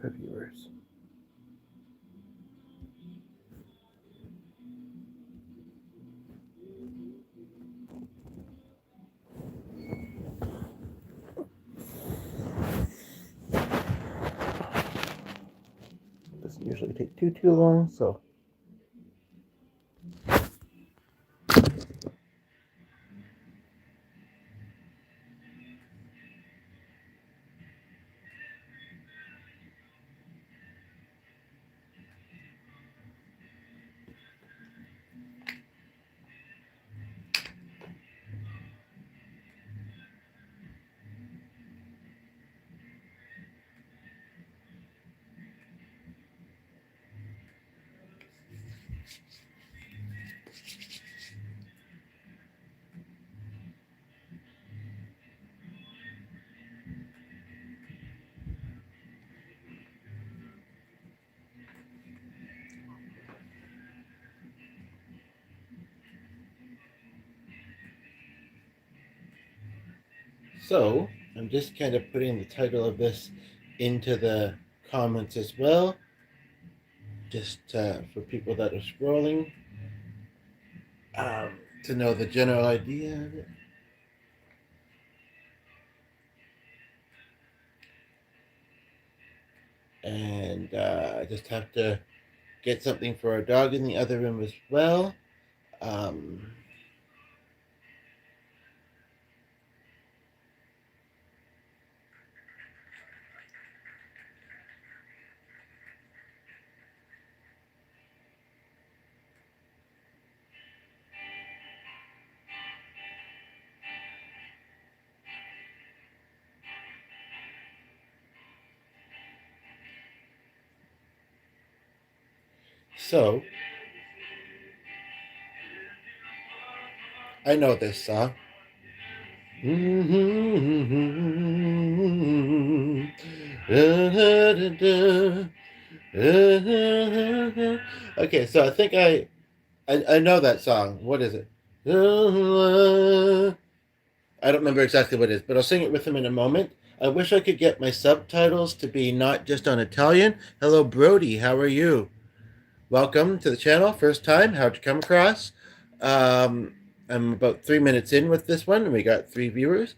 for viewers. Doesn't usually take too long, so. So, I'm just kind of putting the title of this into the comments as well, just for people that are scrolling, to know the general idea of it. And I just have to get something for our dog in the other room as well. So, I know this song. Okay, so I think I know that song. What is it? I don't remember exactly what it is, but I'll sing it with him in a moment. I wish I could get my subtitles to be not just on Italian. Hello, Brody. How are you? Welcome to the channel. First time. How'd you come across? I'm about 3 minutes in with this one, and we got 3 viewers.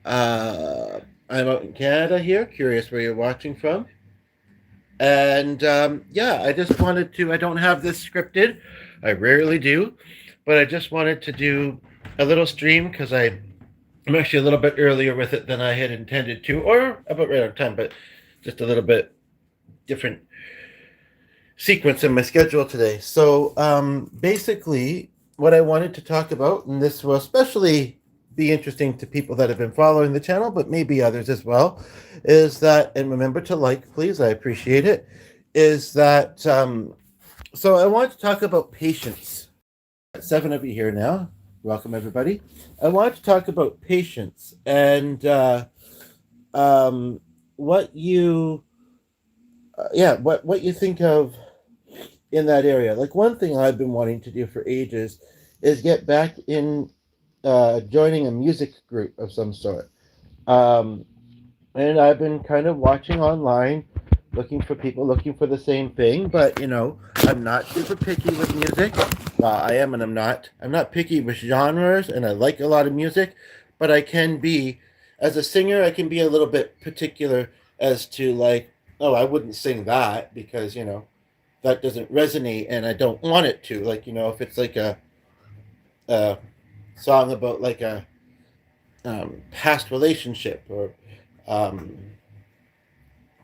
I'm out in Canada here. Curious where you're watching from. And yeah, I just wanted to. I don't have this scripted. I rarely do, but I just wanted to do a little stream because I'm actually a little bit earlier with it than I had intended to, or about right on time, but just a little bit different sequence in my schedule today. So basically, what I wanted to talk about, and this will especially be interesting to people that have been following the channel, but maybe others as well, is that, and remember to like, please, I appreciate it, is that, so I want to talk about patience. 7 of you here now. Welcome, everybody. I want to talk about patience and what you, what you think of in that area. Like, one thing I've been wanting to do for ages is get back in joining a music group of some sort. And I've been kind of watching online, looking for people looking for the same thing. But I'm not super picky with music. Well, I am, and I'm not. I'm not picky with genres, and I like a lot of music. But I can be, as a singer, I can be a little bit particular as to, like, oh, I wouldn't sing that because that doesn't resonate, and I don't want it to. Like, if it's like a song about like a past relationship or um,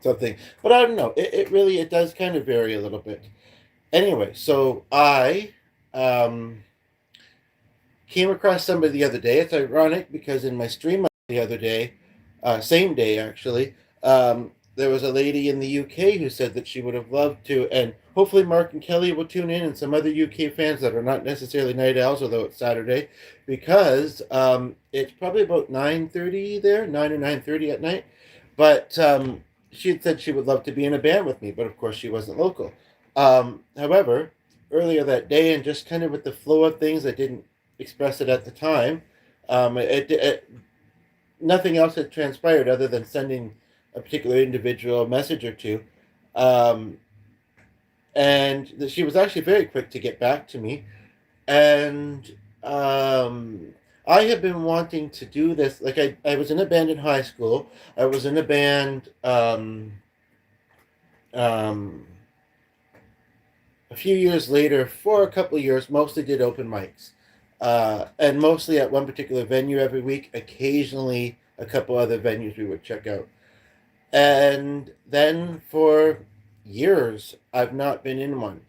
something. But I don't know. It really, it does kind of vary a little bit. Anyway, so I came across somebody the other day. It's ironic because in my stream the other day, same day actually, there was a lady in the UK who said that she would have loved to, and hopefully Mark and Kelly will tune in, and some other UK fans that are not necessarily night owls, although it's Saturday, because it's probably about 9:30 there, 9 or 9:30 at night. But she had said she would love to be in a band with me, but of course she wasn't local. However, earlier that day, and just kind of with the flow of things, I didn't express it at the time. Nothing else had transpired other than sending a particular individual a message or two. Um, and she was actually very quick to get back to me. And I have been wanting to do this. Like I was in a band in high school. I was in a band um, a few years later for a couple of years. Mostly did open mics, and mostly at one particular venue every week. Occasionally, a couple other venues we would check out. And then for years, I've not been in one.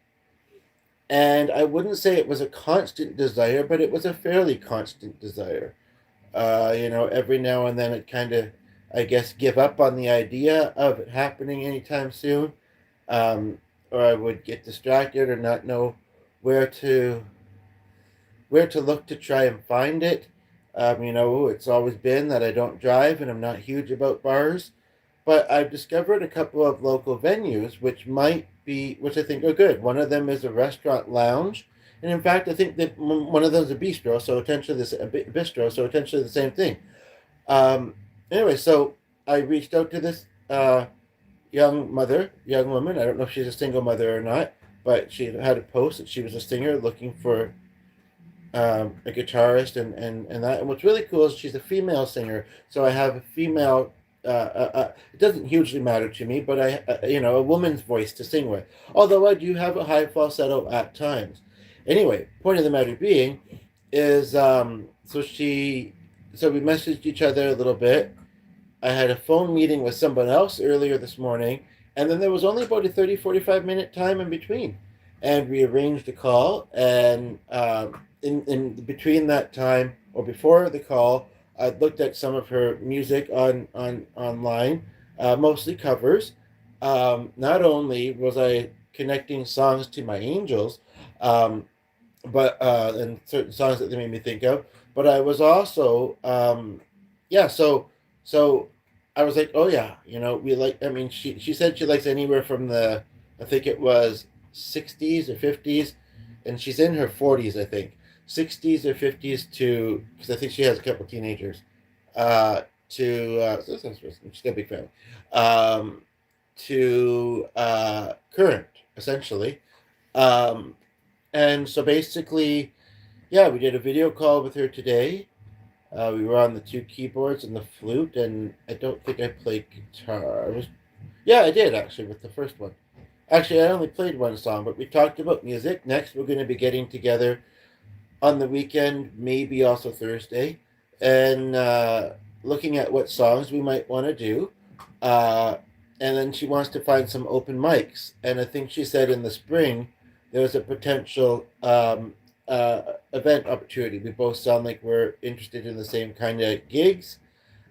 And I wouldn't say it was a constant desire, but it was a fairly constant desire. Every now and then it kind of, I guess, give up on the idea of it happening anytime soon, um, or I would get distracted or not know where to where to look to try and find it. It's always been that I don't drive and I'm not huge about bars, but I've discovered a couple of local venues which I think are good. One of them is a restaurant lounge, and in fact, I think that one of them is a bistro, so essentially the same thing. Um, anyway, so I reached out to this young woman. I don't know if she's a single mother or not, but she had a post that she was a singer looking for a guitarist and that. And what's really cool is she's a female singer, so I have a female. It doesn't hugely matter to me, but a woman's voice to sing with. Although I do have a high falsetto at times. Anyway, point of the matter being is so we messaged each other a little bit. I had a phone meeting with someone else earlier this morning, and then there was only about a 30-45 minute time in between. And we arranged a call, and in between that time, or before the call, I looked at some of her music on online, mostly covers. Not only was I connecting songs to my angels, um, but and certain songs that they made me think of. But I was also, yeah. So I was like, oh yeah, we like. I mean, she said she likes anywhere from I think it was 60s or 50s, and she's in her 40s, I think. 60s or 50s to, because I think she has a couple teenagers. So she's got a big family. To current, essentially. Um, and so basically, yeah, we did a video call with her today. We were on the two keyboards and the flute, and I don't think I played guitar. Yeah, I did actually with the first one. Actually, I only played one song, but we talked about music. Next, we're going to be getting together on the weekend, maybe also Thursday, and looking at what songs we might want to do. Uh, and then she wants to find some open mics. And I think she said in the spring there's a potential event opportunity. We both sound like we're interested in the same kind of gigs.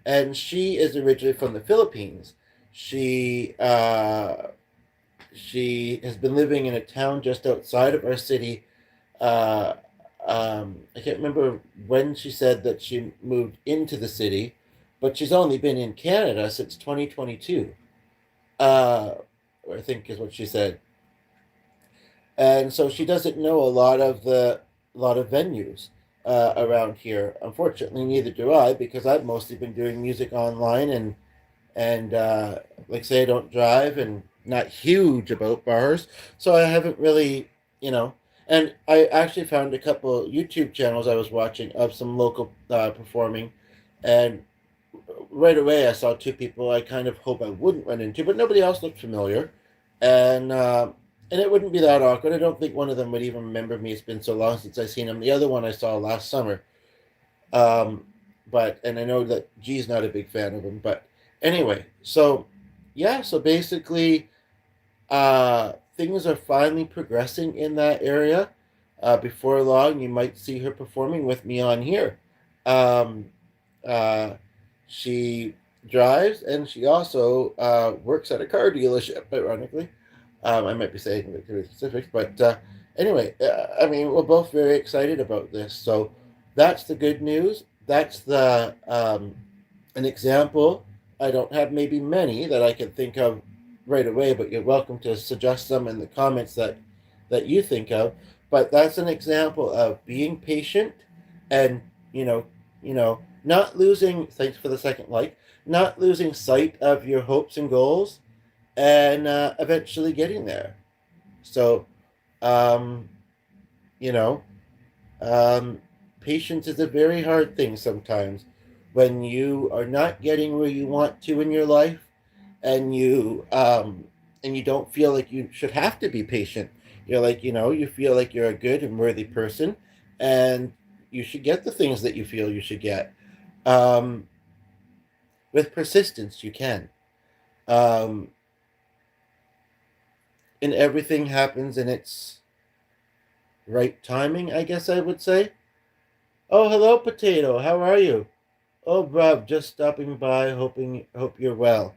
And she is originally from the Philippines. She has been living in a town just outside of our city. Uh, I can't remember when she said that she moved into the city, but she's only been in Canada since 2022. Uh, I think is what she said. And so she doesn't know a lot of venues around here. Unfortunately, neither do I, because I've mostly been doing music online and like I say, I don't drive and not huge about bars, so I haven't really, you know. And I actually found a couple YouTube channels I was watching of some local performing, and right away I saw two people I kind of hope I wouldn't run into, but nobody else looked familiar, and and it wouldn't be that awkward. I don't think one of them would even remember me. It's been so long since I seen him. The other one I saw last summer, um, but and I know that G's not a big fan of him, but anyway, so yeah, so basically, things are finally progressing in that area. Before long, you might see her performing with me on here. Um, uh, she drives and she also works at a car dealership, ironically. I might be saying the specifics, but anyway, I mean, we're both very excited about this. So that's the good news. That's the an example. I don't have maybe many that I can think of right away, but you're welcome to suggest some in the comments that you think of. But that's an example of being patient and you know, not losing. Thanks for the second like. Not losing sight of your hopes and goals, and eventually getting there. So, um, you know, um, patience is a very hard thing sometimes when you are not getting where you want to in your life, and you don't feel like you should have to be patient. You're like, you feel like you're a good and worthy person, and you should get the things that you feel you should get. Um, with persistence, you can. Um, and everything happens in its right timing, I guess I would say. Oh, hello, Potato. How are you? Oh, bruv, just stopping by, hope you're well.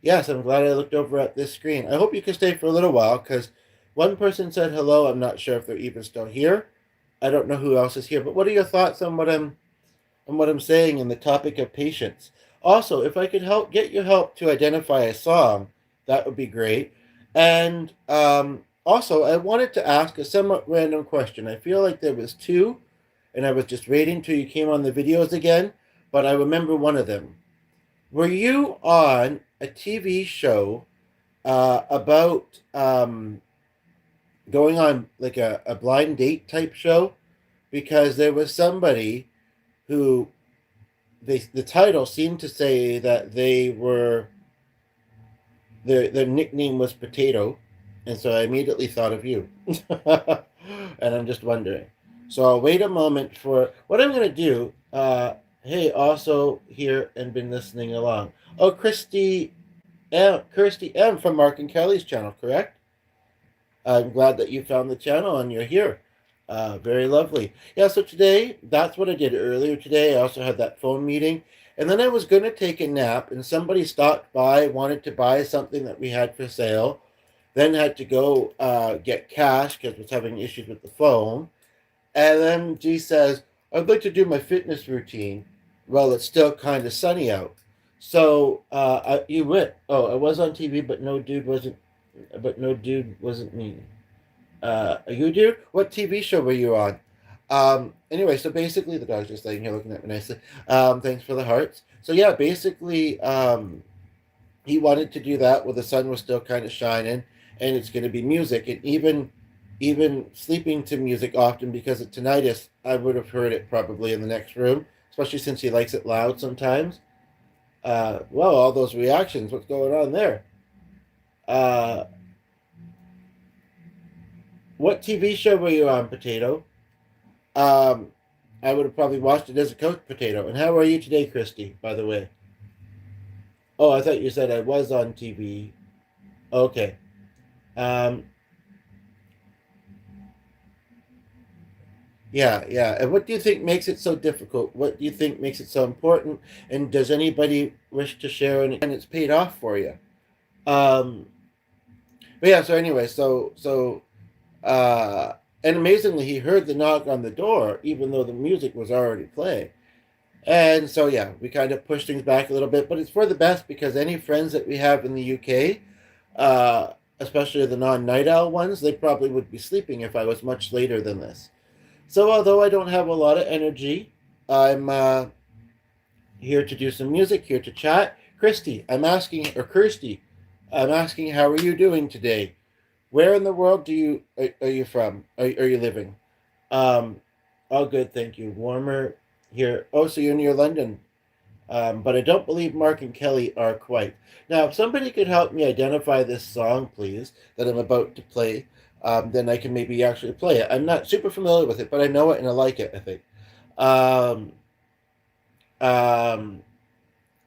Yes, I'm glad I looked over at this screen. I hope you can stay for a little while, because one person said hello. I'm not sure if they're even still here. I don't know who else is here. But what are your thoughts on what I'm saying and the topic of patience? Also, if I could get your help to identify a song, that would be great. And also, I wanted to ask a somewhat random question. I feel like there was two, and I was just waiting till you came on the videos again, but I remember one of them. Were you on a TV show about going on like a blind date type show? Because there was somebody who the title seemed to say that their nickname was Potato, and so I immediately thought of you. And I'm just wondering. So I'll wait a moment for what I'm going to do. Hey, also here and been listening along. Oh, Kirsty M from Mark and Kelly's channel, correct? I'm glad that you found the channel and you're here. Very lovely. Yeah, so today, that's what I did earlier today. I also had that phone meeting. And then I was going to take a nap, and somebody stopped by, wanted to buy something that we had for sale, then had to go get cash because was having issues with the phone. And then she says, I'd like to do my fitness routine. Well, it's still kind of sunny out. So you went. Oh, I was on TV, but no dude wasn't me. You do? What TV show were you on? Anyway, so basically, the dog's just laying here looking at me nicely. Thanks for the hearts. So yeah, basically, he wanted to do that while the sun was still kind of shining, and it's going to be music, and even sleeping to music often because of tinnitus. I would have heard it probably in the next room, especially since he likes it loud sometimes. Well, all those reactions. What's going on there? Uh, what TV show were you on, Potato? Um, I would have probably watched it as a coach, Potato. And how are you today, Christy, by the way? Oh, I thought you said I was on TV. Okay. Um, yeah, yeah. And what do you think makes it so difficult? What do you think makes it so important? And does anybody wish to share? And it's paid off for you. Um, but yeah. So anyway, uh, and amazingly, he heard the knock on the door, even though the music was already playing. And so, yeah, we kind of push things back a little bit, but it's for the best because any friends that we have in the UK, especially the non-night owl ones, they probably would be sleeping if I was much later than this. So, although I don't have a lot of energy, I'm here to do some music, here to chat. Kirsty, I'm asking, how are you doing today? Where in the world are you from? Are you living? Um, all good, thank you. Warmer here. Oh, so you're near London. But I don't believe Mark and Kelly are quite. Now, if somebody could help me identify this song, please, that I'm about to play, then I can maybe actually play it. I'm not super familiar with it, but I know it and I like it, I think. Um, um,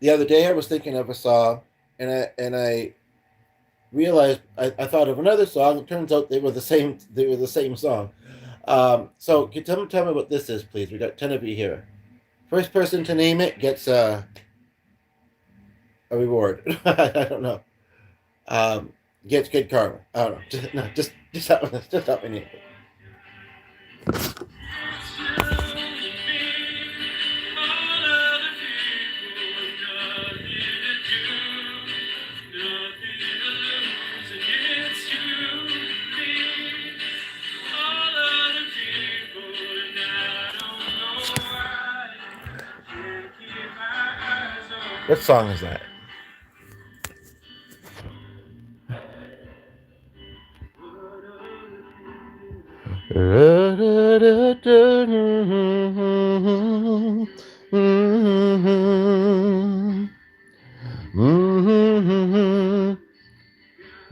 the other day I was thinking of a song, and I realized I thought of another song. It turns out they were the same song. So can you tell me what this is, please? We got 10 of you here. First person to name it gets a reward. I don't know. Gets good karma. I don't know. Just help me name it. What song is that?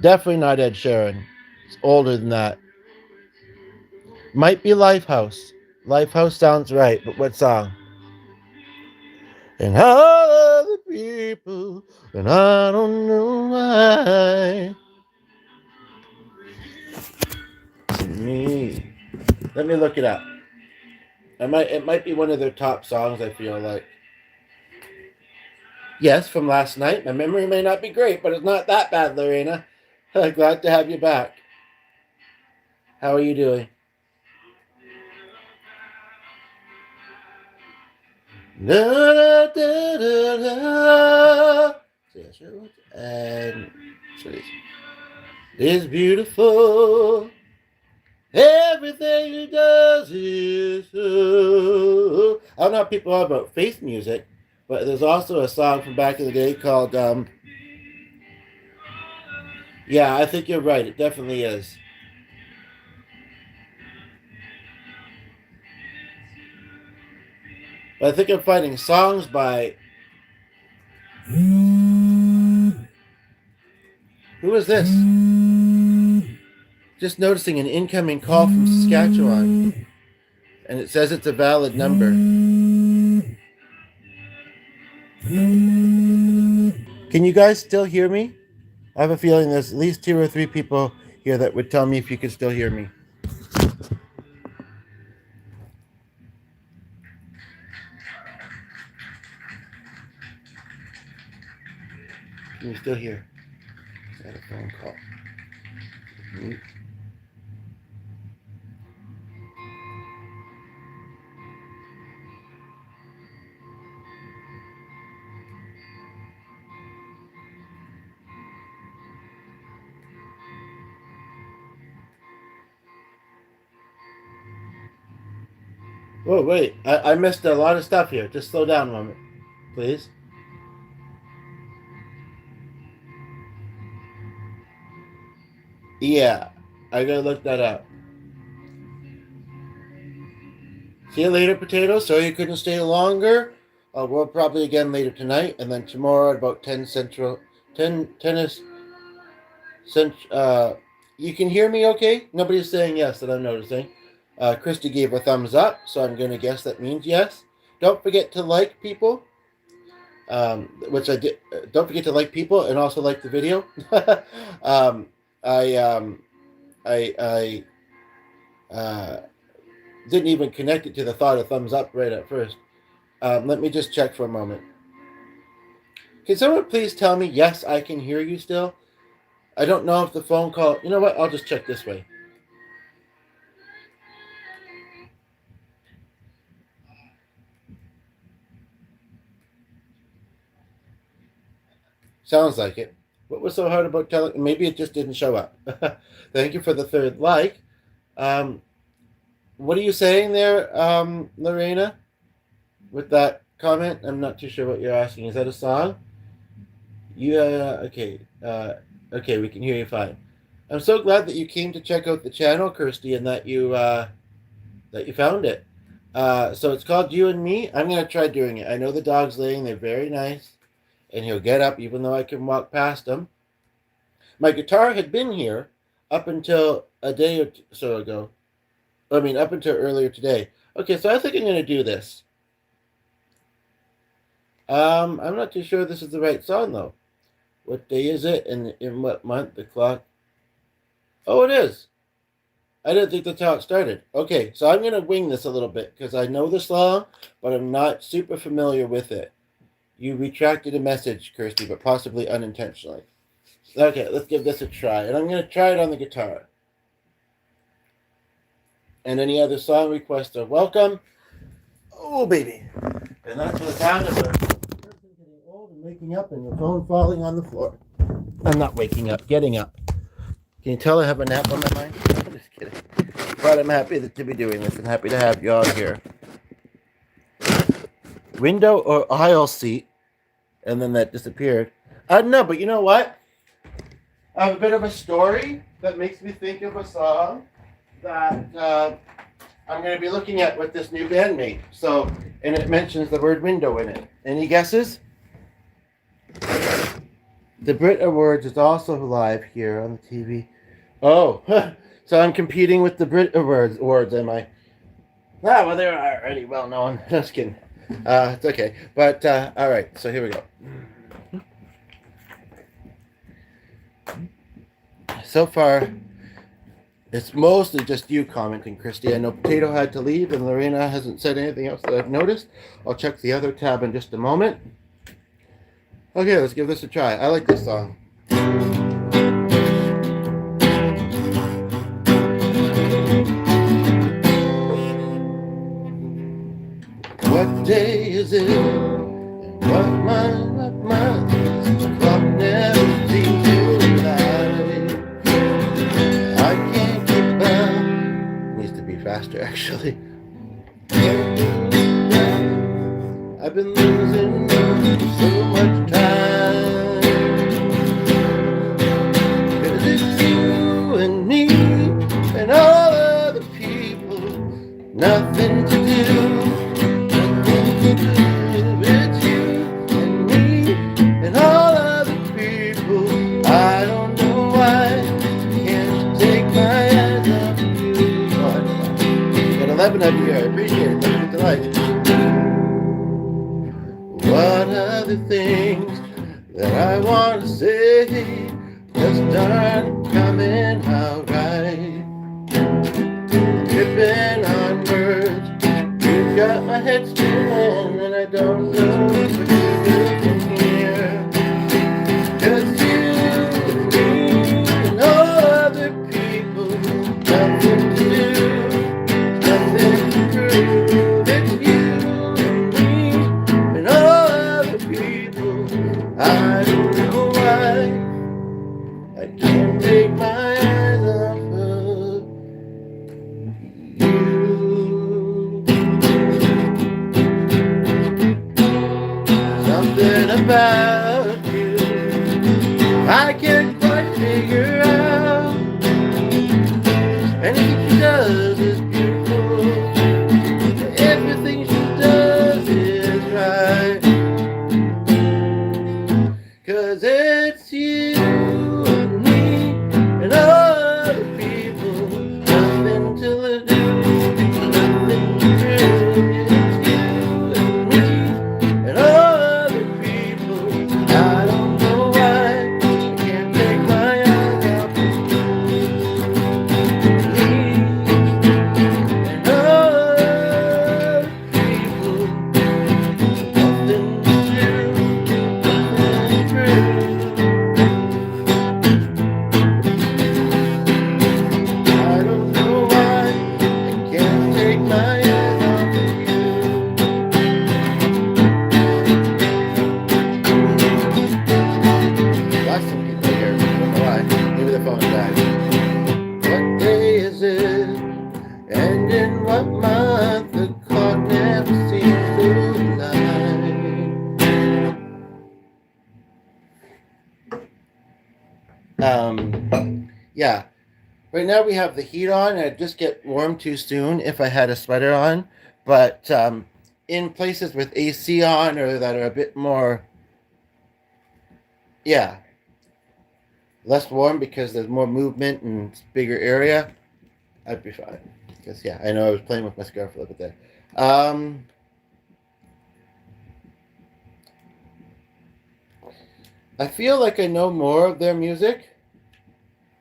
Definitely not Ed Sheeran. It's older than that. Might be Lifehouse. Lifehouse sounds right, but what song? And all the people, and I don't know why. To me, let me look it up. It might be one of their top songs. I feel like. Yes, from last night. My memory may not be great, but it's not that bad, Lorena. Glad to have you back. How are you doing? Da, da, da, da. And it's beautiful. Everything he does is so. I don't know if people are about faith music, but there's also a song from back in the day called yeah, I think you're right. It definitely is. But I think I'm finding songs by who is this? Just noticing an incoming call from Saskatchewan, and it says it's a valid number. Can you guys still hear me? I have a feeling there's at least 2 or 3 people here that would tell me if you could still hear me. Can you still hear? Is that a phone call? Mm-hmm. Oh, wait. I missed a lot of stuff here. Just slow down a moment, please. Yeah, I gotta look that up. See you later, Potato. Sorry you couldn't stay longer. We'll probably again later tonight, and then tomorrow at about 10 Central, 10 tennis. You can hear me okay? Nobody's saying yes that I'm noticing. Christy gave a thumbs up, so I'm going to guess that means yes. Don't forget to like people, which I did. Don't forget to like people and also like the video. um, I, um, I didn't even connect it to the thought of thumbs up right at first. Let me just check for a moment. Can someone please tell me, yes, I can hear you still? I don't know if the phone call... You know what? I'll just check this way. Sounds like it. What was so hard about telling... Maybe it just didn't show up. Thank you for the third like. What are you saying there, Lorena? With that comment? I'm not too sure what you're asking. Is that a song? Okay. Okay, we can hear you fine. I'm so glad that you came to check out the channel, Kirsty, and that you found it. So it's called You and Me. I'm gonna try doing it. I know the dog's laying there, very nice, and he'll get up even though I can walk past him. My guitar had been here up until a day or so ago. I mean, up until earlier today. Okay, so I think I'm gonna do this. I'm not too sure this is the right song though. What day is it? And in what month? The clock. Oh, it is. I didn't think that's how it started. Okay, so I'm going to wing this a little bit because I know the song, but I'm not super familiar with it. You retracted a message, Kirsty, but possibly unintentionally. Okay, let's give this a try. And I'm going to try it on the guitar. And any other song requests are welcome. Oh, baby. And that's the sound of a person getting old and waking up and your phone falling on the floor. I'm not waking up, getting up. Can you tell I have a nap on my mind? I'm just kidding. But I'm happy to be doing this. I'm happy to have you all here. Window or aisle seat, and then that disappeared. I don't know, but you know what? I have a bit of a story that makes me think of a song. that I'm going to be looking at with this new bandmate. So, and it mentions the word window in it. Any guesses? The Brit Awards is also live here on the TV. Oh, so I'm competing with the Brit Awards, am I? Ah, well, they're already well known. Just kidding. It's okay. But, all right, so here we go. So far, it's mostly just you commenting, Christy. I know Potato had to leave, and Lorena hasn't said anything else that I've noticed. I'll check the other tab in just a moment. Okay, let's give this a try. I like this song. What day is it? What month is it? The clock never seems to lie. I can't keep up. Needs to be faster, actually. I've been losing so much time. 'Cause it's you and me and all other people. Nothing to do. It's you and me and all other people. I don't know why. Can't take my eyes off you. Oh, got 11 of you here. I appreciate it. Thank you for life. What are the things that I want to say just aren't coming out right? Tripping on words. You've got my head spinning and I don't know what to do from here. Just you and me and all other people. Nothing to do, nothing to prove. It's you and me and all other people. I don't know why I can't take my eyes off of you. Something about you I can't quite figure out. Anything she does is beautiful. Everything she does is right. 'Cause it's you and me and all other people. Nothing to do, nothing to prove. It's you and me and all other people. I don't know why I can't take my eyes off of me and all other people. Nothing to do, nothing to prove. I don't know why I can't take my eyes off of you. Lots of people here. I don't know why. Maybe the phone died. What day is it? And in what month? The clock never seems to lie. Yeah. Right now we have the heat on, and I'd just get warm too soon if I had a sweater on. But in places with AC on or that are a bit more, yeah, less warm because there's more movement and it's bigger area, I'd be fine. Because, yeah, I know I was playing with my scarf a little bit there. I feel like I know more of their music,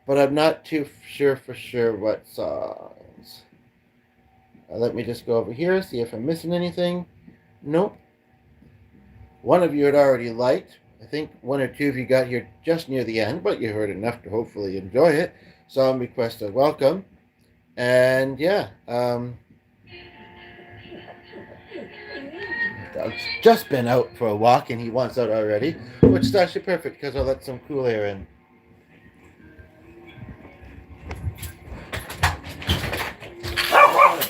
but I'm not too sure for sure what songs. Let me just go over here, see if I'm missing anything. Nope. One of you had already liked. I think one or two of you got here just near the end, but you heard enough to hopefully enjoy it. Song request a welcome. And yeah, dog's just been out for a walk and he wants out already, which is actually perfect because I'll let some cool air in.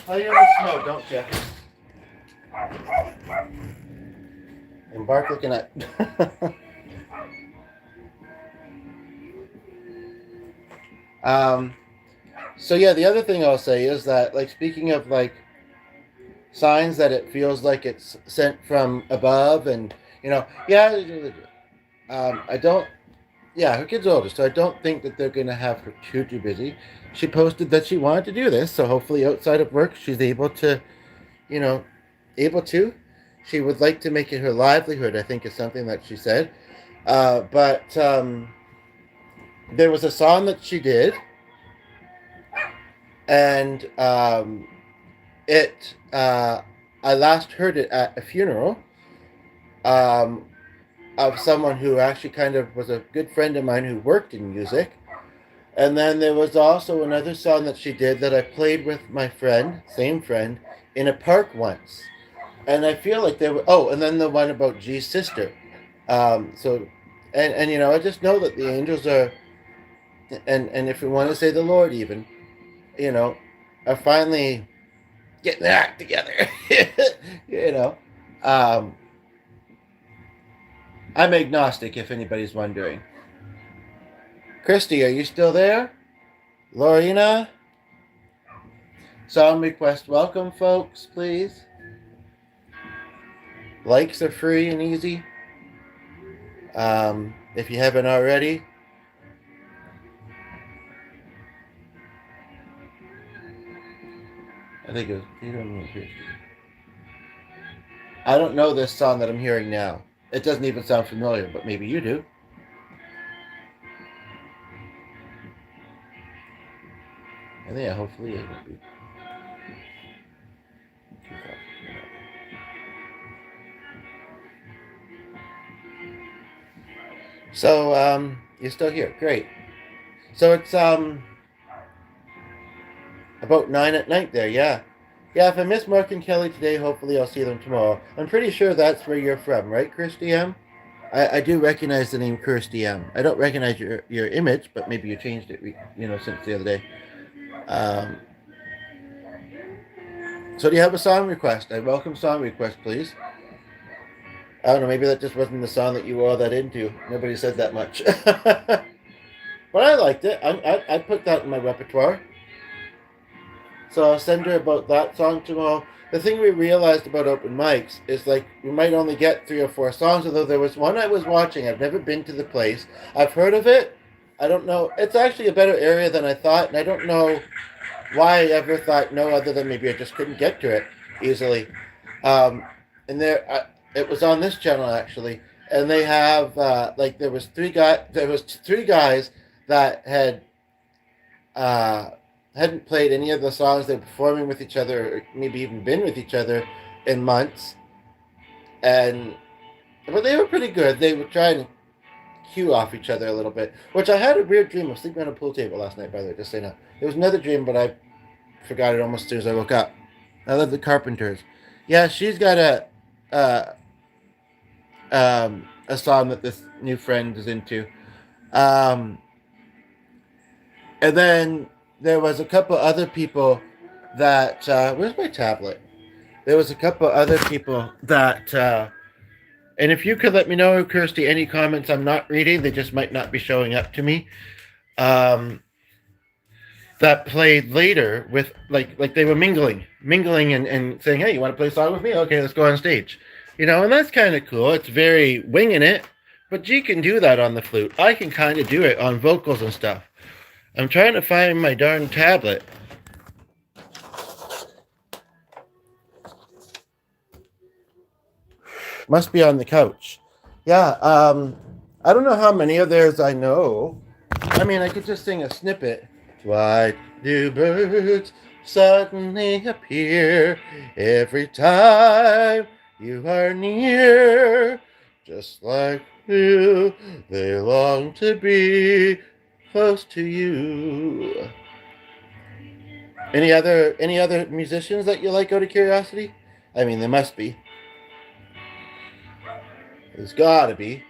Play in the snow, don't you? And Bark looking at. So yeah, the other thing I'll say is that, like, speaking of like signs that it feels like it's sent from above, and yeah, I don't. Yeah, her kid's older, so I don't think that they're gonna have her too busy. She posted that she wanted to do this, so hopefully outside of work she's able to, you know, able to. She would like to make it her livelihood, I think is something that she said. But there was a song that she did, and it I last heard it at a funeral um, of someone who actually kind of was a good friend of mine who worked in music. And then there was also another song that she did that I played with my friend, same friend, in a park once. And I feel like there were, oh, and then the one about G's sister. So, and I just know that the angels are, and if we want to say the Lord even, you know, are finally getting their act together. you know, um, I'm agnostic if anybody's wondering. Christy, are you still there? Lorena? Song request welcome, folks, please. Likes are free and easy. If you haven't already. I think it was Peter and Christy. I don't know this song that I'm hearing now. It doesn't even sound familiar, but maybe you do. And yeah, hopefully it won't be too fast. So, you're still here. Great. So it's about 9 at night there, yeah. Yeah, if I miss Mark and Kelly today, hopefully I'll see them tomorrow. I'm pretty sure that's where you're from, right, Kirsty M? I do recognize the name Kirsty M. I don't recognize your image, but maybe you changed it, since the other day. Um, so do you have a song request? I welcome song request, please. I don't know, maybe that just wasn't the song that you were all that into. Nobody said that much. But I liked it. I put that in my repertoire. So I'll send her about that song tomorrow. The thing we realized about open mics is like we might only get 3 or 4 songs, although there was one I was watching. I've never been to the place. I've heard of it. I don't know. It's actually a better area than I thought, and I don't know why I ever thought no, other than maybe I just couldn't get to it easily. And it was on this channel actually, and they have like there was three guys that uh, hadn't played any of the songs they were performing with each other, or maybe even been with each other in months, and but they were pretty good. They were trying to cue off each other a little bit, which I had a weird dream of sleeping on a pool table last night, by the way, just saying that. There was another dream, but I forgot it almost as soon as I woke up. I love the Carpenters. Yeah, she's got uh, a song that this new friend is into. Um, and then there was a couple other people that where's my tablet? There was a couple other people that and if you could let me know, Kirsty, any comments I'm not reading, they just might not be showing up to me. Um, that played later with like they were mingling and saying, hey, you want to play a song with me? Okay, let's go on stage. And that's kind of cool. It's very winging it, but G can do that on the flute. I can kind of do it on vocals and stuff. I'm trying to find my darn tablet. Must be on the couch. Yeah, I don't know how many of theirs I know. I mean, I could just sing a snippet. Why do birds suddenly appear every time you are near? Just like you, they long to be close to you. Any other musicians that you like out of curiosity? I mean, there must be. There's gotta be.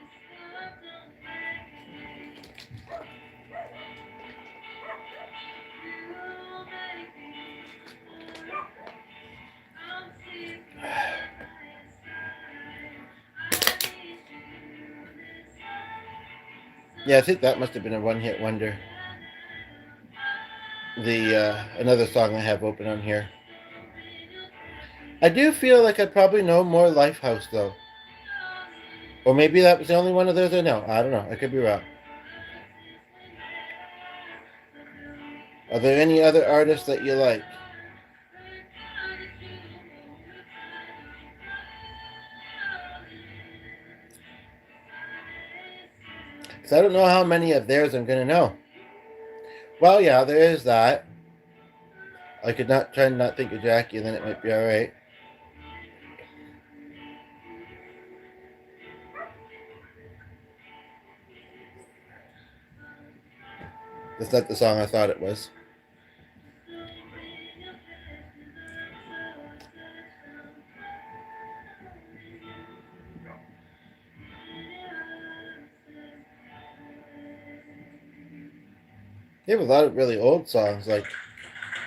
Yeah, I think that must have been a one-hit wonder. the another song I have open on here. I do feel like I probably know more Lifehouse though, or maybe that was the only one of those I know. I don't know. I could be wrong. Are there any other artists that you like? Because I don't know how many of theirs I'm going to know. Well, yeah, there is that. I could not try and not think of Jackie, and then it might be all right. That's not the song I thought it was. They have a lot of really old songs, like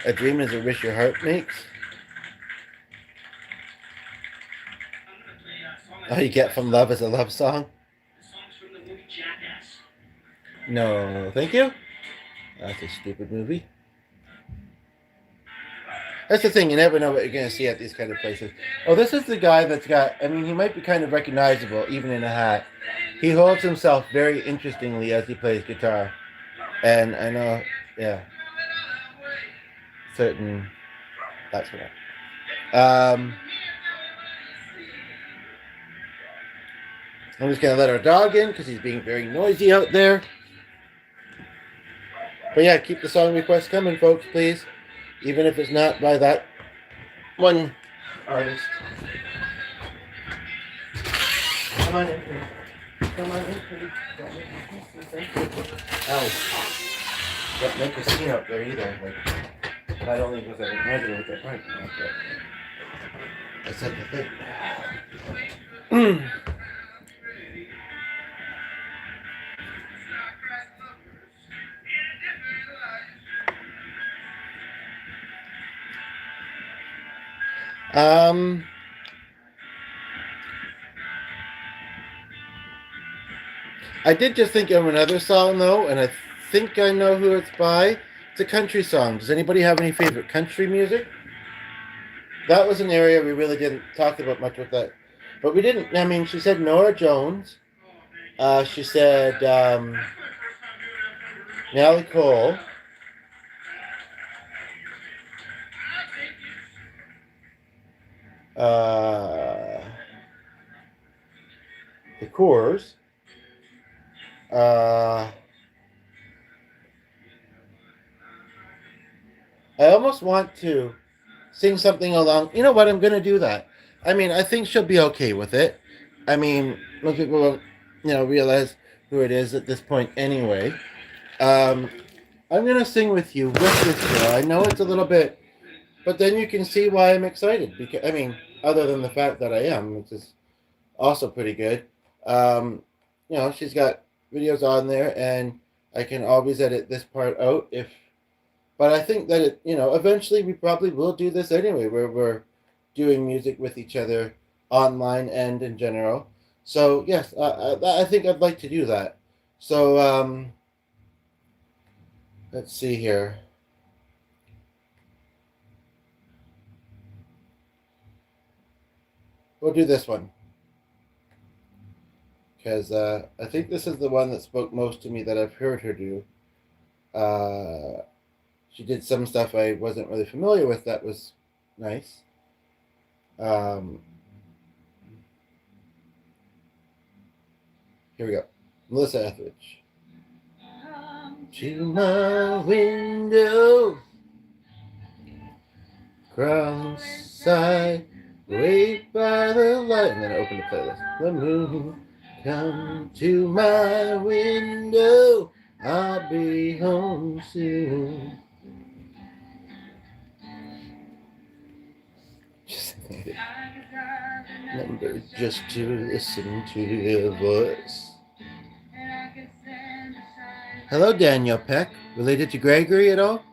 "A Dream Is a Wish Your Heart Makes." All You Get from Love is a love song. No, thank you. That's a stupid movie. That's the thing, you never know what you're going to see at these kind of places. Oh, this is the guy that's got, I mean, he might be kind of recognizable, even in a hat. He holds himself very interestingly as he plays guitar. And I know, yeah, certain, that's what I'm just going to let our dog in because he's being very noisy out there. But yeah, keep the song requests coming, folks, please. Even if it's not by that one artist. Come on in, please. Come on in, please. Don't make me Ow. Don't make a scene out there either. Like, I don't think it was a negative with that right. I said the thing. I did just think of another song though, and I think I know who it's by. It's a country song. Does anybody have any favorite country music? That was an area we really didn't talk about much with that. But we didn't, I mean, she said Nora Jones. She said Nellie Cole. The Coors. I almost want to sing something along. You know what? I'm going to do that. I mean, I think she'll be okay with it. I mean, most people won't, realize who it is at this point anyway. I'm going to sing with you with this girl. I know it's a little bit, but then you can see why I'm excited. Because I mean, other than the fact that I am, which is also pretty good. She's got videos on there, and I can always edit this part out if. But I think that eventually we probably will do this anyway, where we're doing music with each other online and in general. So yes, I think I'd like to do that. So let's see here. We'll do this one. Because I think this is the one that spoke most to me that I've heard her do. She did some stuff I wasn't really familiar with that was nice. Here we go. Melissa Etheridge. To my window, cross side, wait by the light. And then I open the playlist. The moon, come to my window, I'll be home soon. Remember just to listen to your voice. Hello, Daniel Peck. Related to Gregory at all?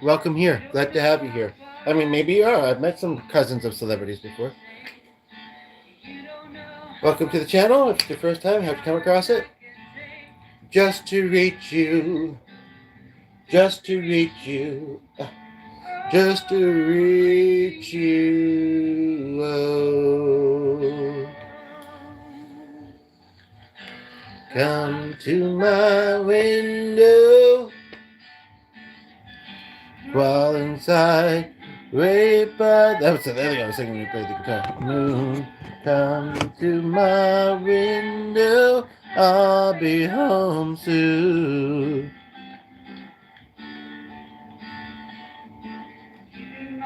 Welcome here. Glad to have you here. I mean, maybe you are. I've met some cousins of celebrities before. Welcome to the channel. If it's your first time, have you come across it? Just to reach you, just to reach you, just to reach you. Oh. Come to my window, while inside, right by. That was the other thing I was singing when you played the guitar. Moon, come to my window, I'll be home soon.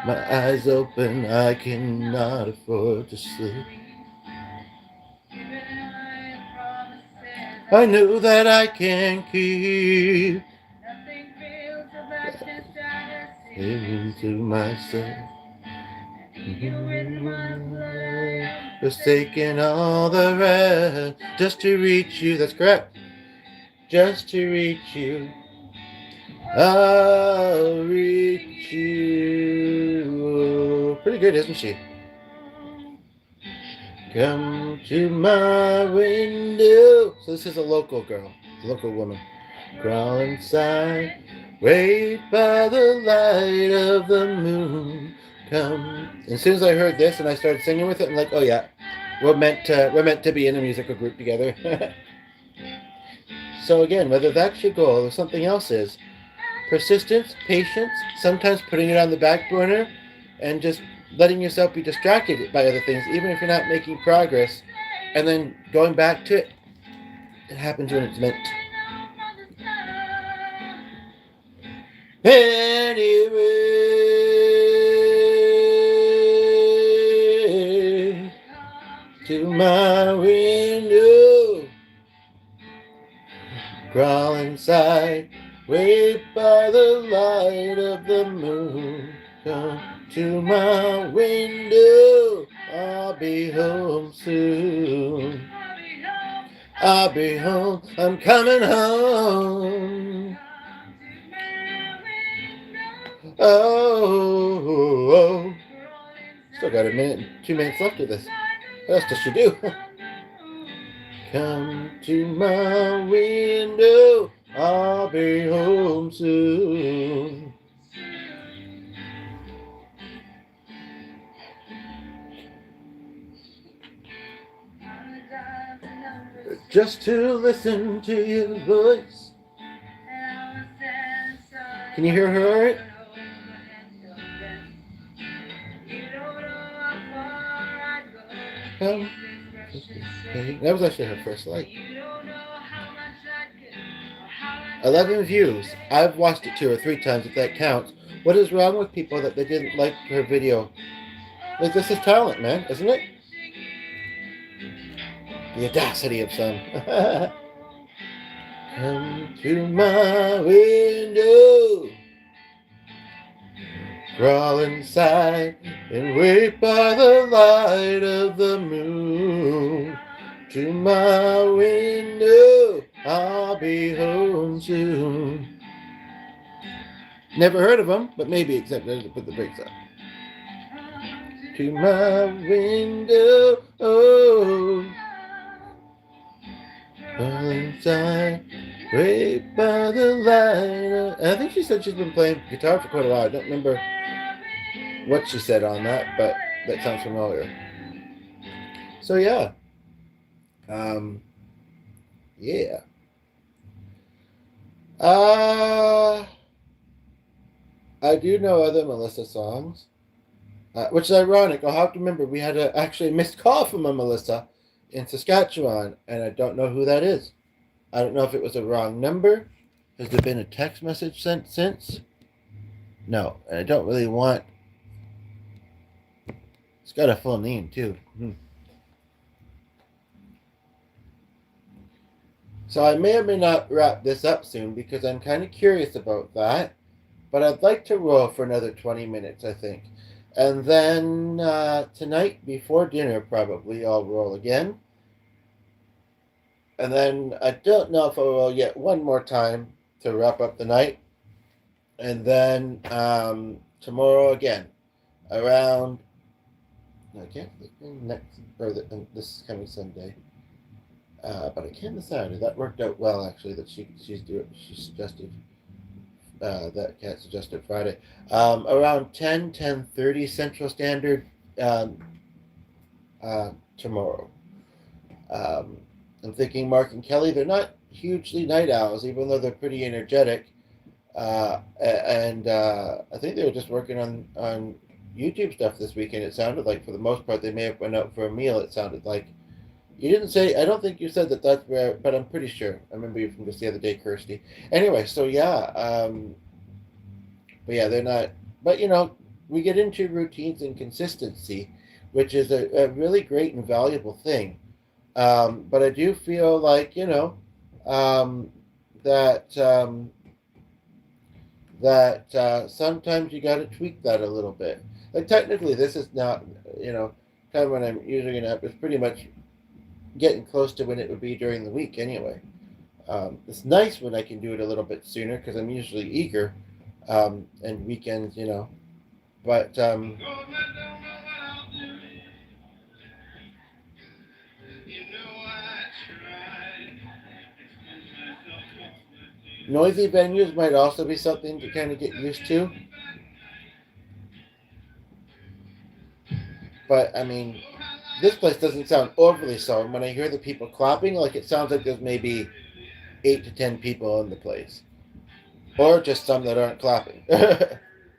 My eyes open, I cannot afford to sleep. I know that I can keep into myself. Forsaking all the rest, just to reach you. That's correct. Just to reach you. I'll reach you. Pretty good, isn't she? Come to my window. So this is a local girl, a local woman. Crawl inside, wait by the light of the moon. Come. And as soon as I heard this and I started singing with it, I'm like, oh yeah, we're meant to be in a musical group together. So again, whether that's your goal or something else is, persistence, patience, sometimes putting it on the back burner and just letting yourself be distracted by other things, even if you're not making progress, and then going back to it. It happens when it's meant. Anyway, to my window, crawl inside, wait by the light of the moon. Come to my window, I'll be home soon. I'll be home, I'm coming home. Oh. Still got a minute and 2 minutes left of this. What else does she do? Come to my window, I'll be home soon. Just to listen to your voice. Can you hear her all right? That was actually her first like. 11 views. I've watched it 2 or 3 times if that counts. What is wrong with people that they didn't like her video? Like, this is talent, man, isn't it? The audacity of some. Come to my window, crawl inside and wait by the light of the moon. To my window, I'll be home soon. Never heard of them, but maybe, except I put the brakes on. To my window, oh, crawl inside, wait by the light. I think she said she's been playing guitar for quite a while. I don't remember what she said on that, but that sounds familiar. So yeah. Yeah. I do know other Melissa songs, which is ironic. I'll have to remember we had actually a missed call from a Melissa in Saskatchewan, and I don't know who that is. I don't know if it was a wrong number. Has there been a text message sent since? No, and I don't really want. It's got a full name too. So I may or may not wrap this up soon because I'm kind of curious about that. But I'd like to roll for another 20 minutes, I think. And then tonight, before dinner, probably, I'll roll again. And then I don't know if I will yet one more time to wrap up the night. And then tomorrow again, around, I can't think, this coming Sunday. But I can't decide. That worked out well, actually, that she suggested That can't suggest it Friday. Around 10:30 Central Standard um, tomorrow. Um, I'm thinking Mark and Kelly, they're not hugely night owls, even though they're pretty energetic. And I think they were just working on YouTube stuff this weekend. It sounded like, for the most part, they may have went out for a meal. It sounded like you didn't say. I don't think you said that. That's where, but I'm pretty sure. I remember you from just the other day, Kirsty. Anyway, so yeah, but yeah, they're not. But we get into routines and consistency, which is a really great and valuable thing. But I do feel like um, that. Sometimes you got to tweak that a little bit. Like, technically, this is not, time when I'm usually going to have, it's pretty much getting close to when it would be during the week anyway. It's nice when I can do it a little bit sooner because I'm usually eager, and weekends, but noisy venues might also be something to kind of get used to. But I mean, this place doesn't sound overly so. And when I hear the people clapping, like, it sounds like there's maybe 8 to 10 people in the place, or just some that aren't clapping.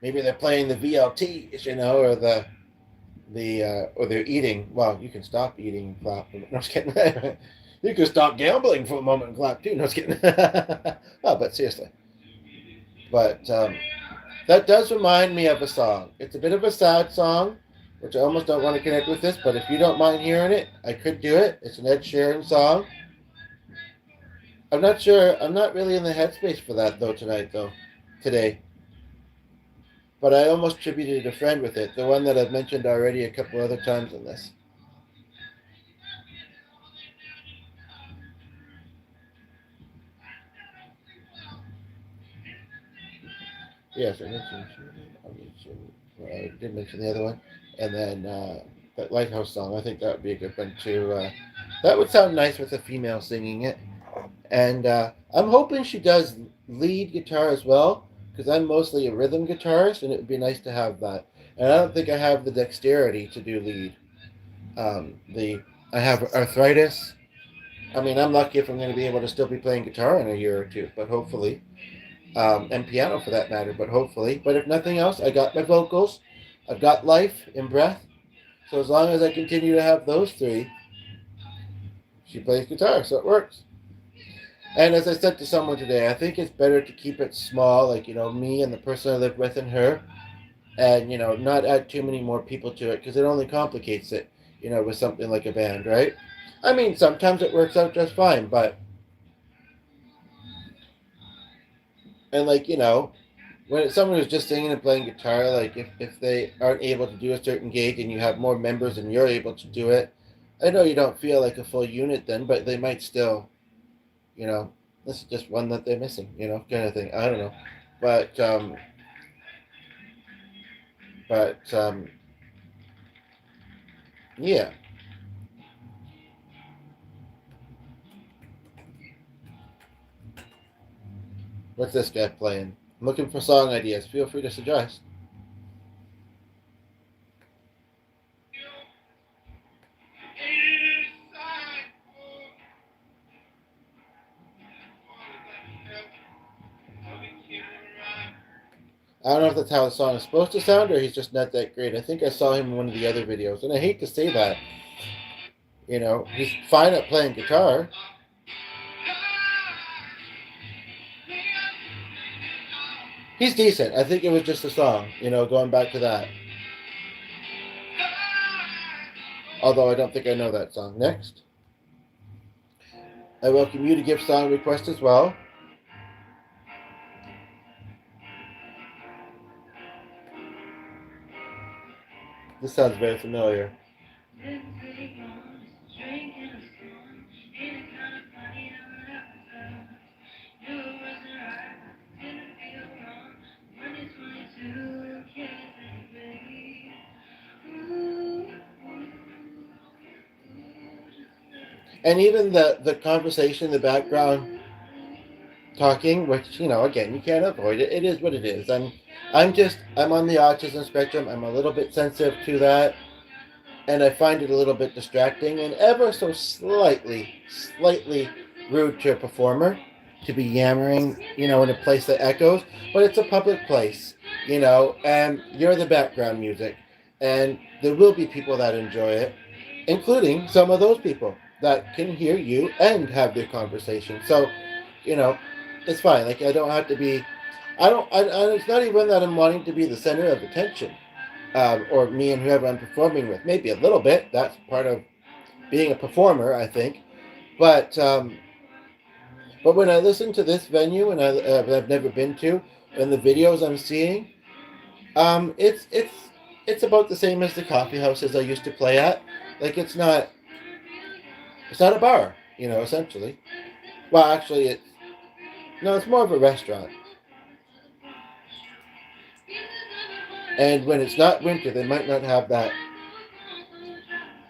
Maybe they're playing the VLTs, or or they're eating. Well, you can stop eating and clap. No, I was kidding. You can stop gambling for a moment and clap too. No, I was kidding. Oh, but seriously. But that does remind me of a song. It's a bit of a sad song, which I almost don't want to connect with this, but if you don't mind hearing it, I could do it. It's an Ed Sheeran song. I'm not sure. I'm not really in the headspace for that, though, today. But I almost tributed a friend with it, the one that I've mentioned already a couple other times in this. Yes, I did mention the other one. And then that Lighthouse song, I think that would be a good one too. That would sound nice with a female singing it. And I'm hoping she does lead guitar as well, because I'm mostly a rhythm guitarist, and it would be nice to have that. And I don't think I have the dexterity to do lead. The I have arthritis. I mean, I'm lucky if I'm going to be able to still be playing guitar in a year or two, but hopefully, and piano for that matter, but hopefully. But if nothing else, I got my vocals, I've got life and breath. So as long as I continue to have those three, she plays guitar, so it works. And as I said to someone today, I think it's better to keep it small, like, me and the person I live with and her, and, not add too many more people to it, because it only complicates it, with something like a band, right? I mean, sometimes it works out just fine, but, and like, when it's someone who's just singing and playing guitar, like, if they aren't able to do a certain gig and you have more members and you're able to do it, I know you don't feel like a full unit then, but they might still, this is just one that they're missing, kind of thing. I don't know. But, but, yeah. What's this guy playing? I'm looking for song ideas. Feel free to suggest. I don't know if that's how the song is supposed to sound or he's just not that great. I think I saw him in one of the other videos, and I hate to say that. He's fine at playing guitar. He's decent. I think it was just a song, going back to that. Although I don't think I know that song. Next. I welcome you to give song requests as well. This sounds very familiar. And even the conversation in the background talking, which, again, you can't avoid it. It is what it is. I'm on the autism spectrum. I'm a little bit sensitive to that, and I find it a little bit distracting and ever so slightly rude to a performer to be yammering, in a place that echoes. But it's a public place, and you're the background music, and there will be people that enjoy it, including some of those people that can hear you and have their conversation. So, you know, it's fine. Like, I don't have to be. It's not even that I'm wanting to be the center of attention, or me and whoever I'm performing with. Maybe a little bit. That's part of being a performer, I think. But when I listen to this venue, and I've never been to, and the videos I'm seeing, it's about the same as the coffee houses I used to play at. Like, it's not a bar, essentially. Well, actually, it's more of a restaurant. And when it's not winter, they might not have that.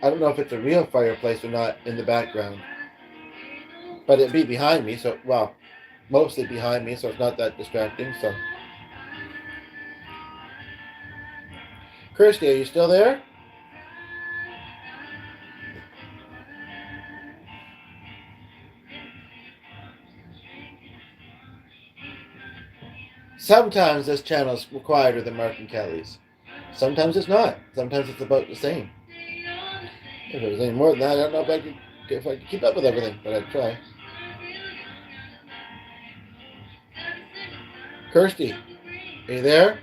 I don't know if it's a real fireplace or not in the background, but it'd be behind me. So, well, mostly behind me, so it's not that distracting. So, Kirsty, are you still there? Sometimes this channel's quieter than Mark and Kelly's. Sometimes it's not. Sometimes it's about the same. If it was any more than that, I don't know if I could keep up with everything, but I'd try. Kirsty, are you there?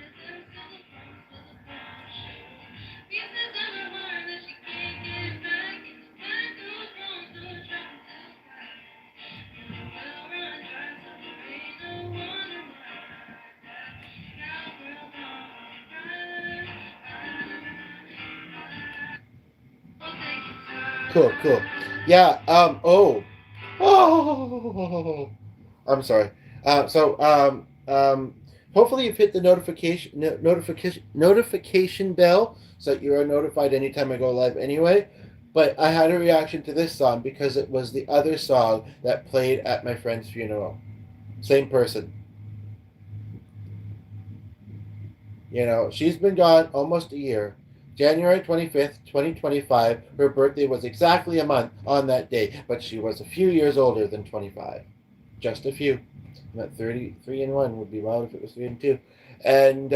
Cool. Yeah, I'm sorry. Hopefully you've hit the notification bell so that you are notified anytime I go live anyway. But I had a reaction to this song because it was the other song that played at my friend's funeral. Same person. She's been gone almost a year. January 25th, 2025. Her birthday was exactly a month on that day, but she was a few years older than 25. Just a few. Not 33 and 1 would be wild if it was 3 and 2. And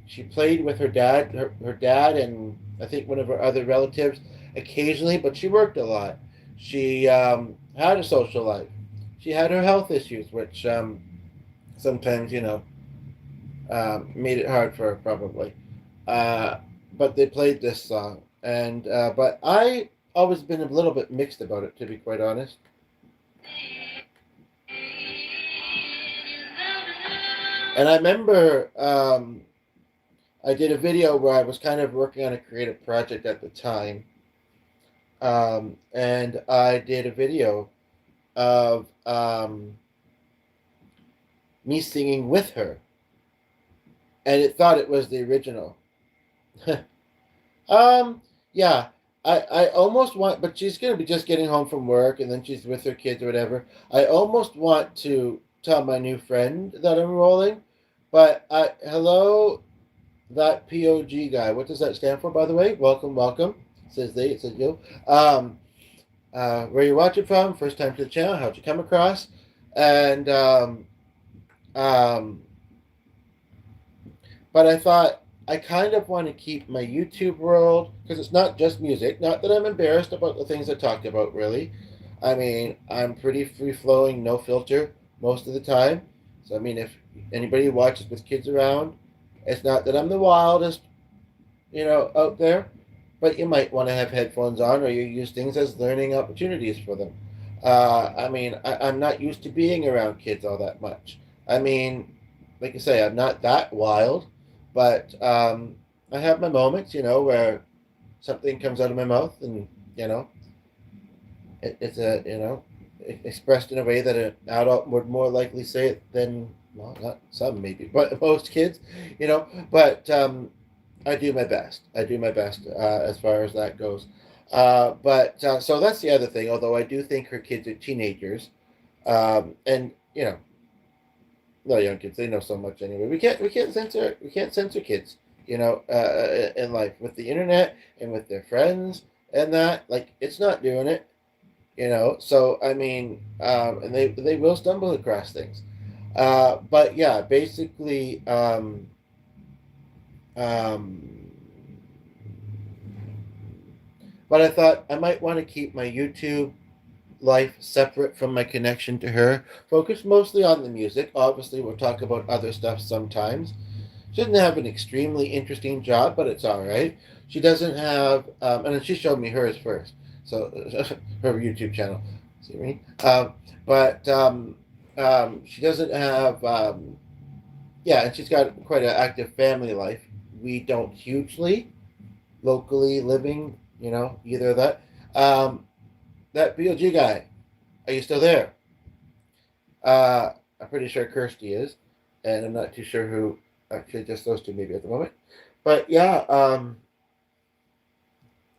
she played with her dad, her dad, and I think one of her other relatives occasionally, but she worked a lot. She had a social life. She had her health issues, which sometimes, made it hard for her, probably. But they played this song, and but I always been a little bit mixed about it, to be quite honest. And I remember I did a video where I was kind of working on a creative project at the time, and I did a video of me singing with her, and it thought it was the original. Yeah, I almost want, but she's gonna be just getting home from work, and then she's with her kids or whatever. I almost want to tell my new friend that I'm rolling, but hello, that POG guy. What does that stand for, by the way? Welcome. It says they, it says you. Where you watching from? First time to the channel. How'd you come across? And but I thought, I kind of want to keep my YouTube world, because it's not just music. Not that I'm embarrassed about the things I talked about, really. I mean, I'm pretty free-flowing, no filter most of the time. So, I mean, if anybody watches with kids around, it's not that I'm the wildest, out there. But you might want to have headphones on, or you use things as learning opportunities for them. I mean, I'm not used to being around kids all that much. I mean, like I say, I'm not that wild. But I have my moments, where something comes out of my mouth, and it's expressed in a way that an adult would more likely say it than, well, not some maybe, but most kids, But I do my best. As far as that goes. So that's the other thing. Although I do think her kids are teenagers, and you know, well, young kids, they know so much anyway. We can't censor kids, in life with the internet and with their friends and that. Like, it's not doing it, So I mean, and they will stumble across things. But yeah, basically, um, but I thought I might want to keep my YouTube life separate from my connection to her. Focus mostly on the music. Obviously, we'll talk about other stuff sometimes. She doesn't have an extremely interesting job, but it's all right. She doesn't have, and she showed me hers first. So her YouTube channel. See what I mean? But she doesn't have, yeah, and she's got quite an active family life. We don't hugely locally living, either of that. That BLG guy, are you still there? I'm pretty sure Kirsty is, and I'm not too sure who. Actually, just those two maybe at the moment. But yeah, I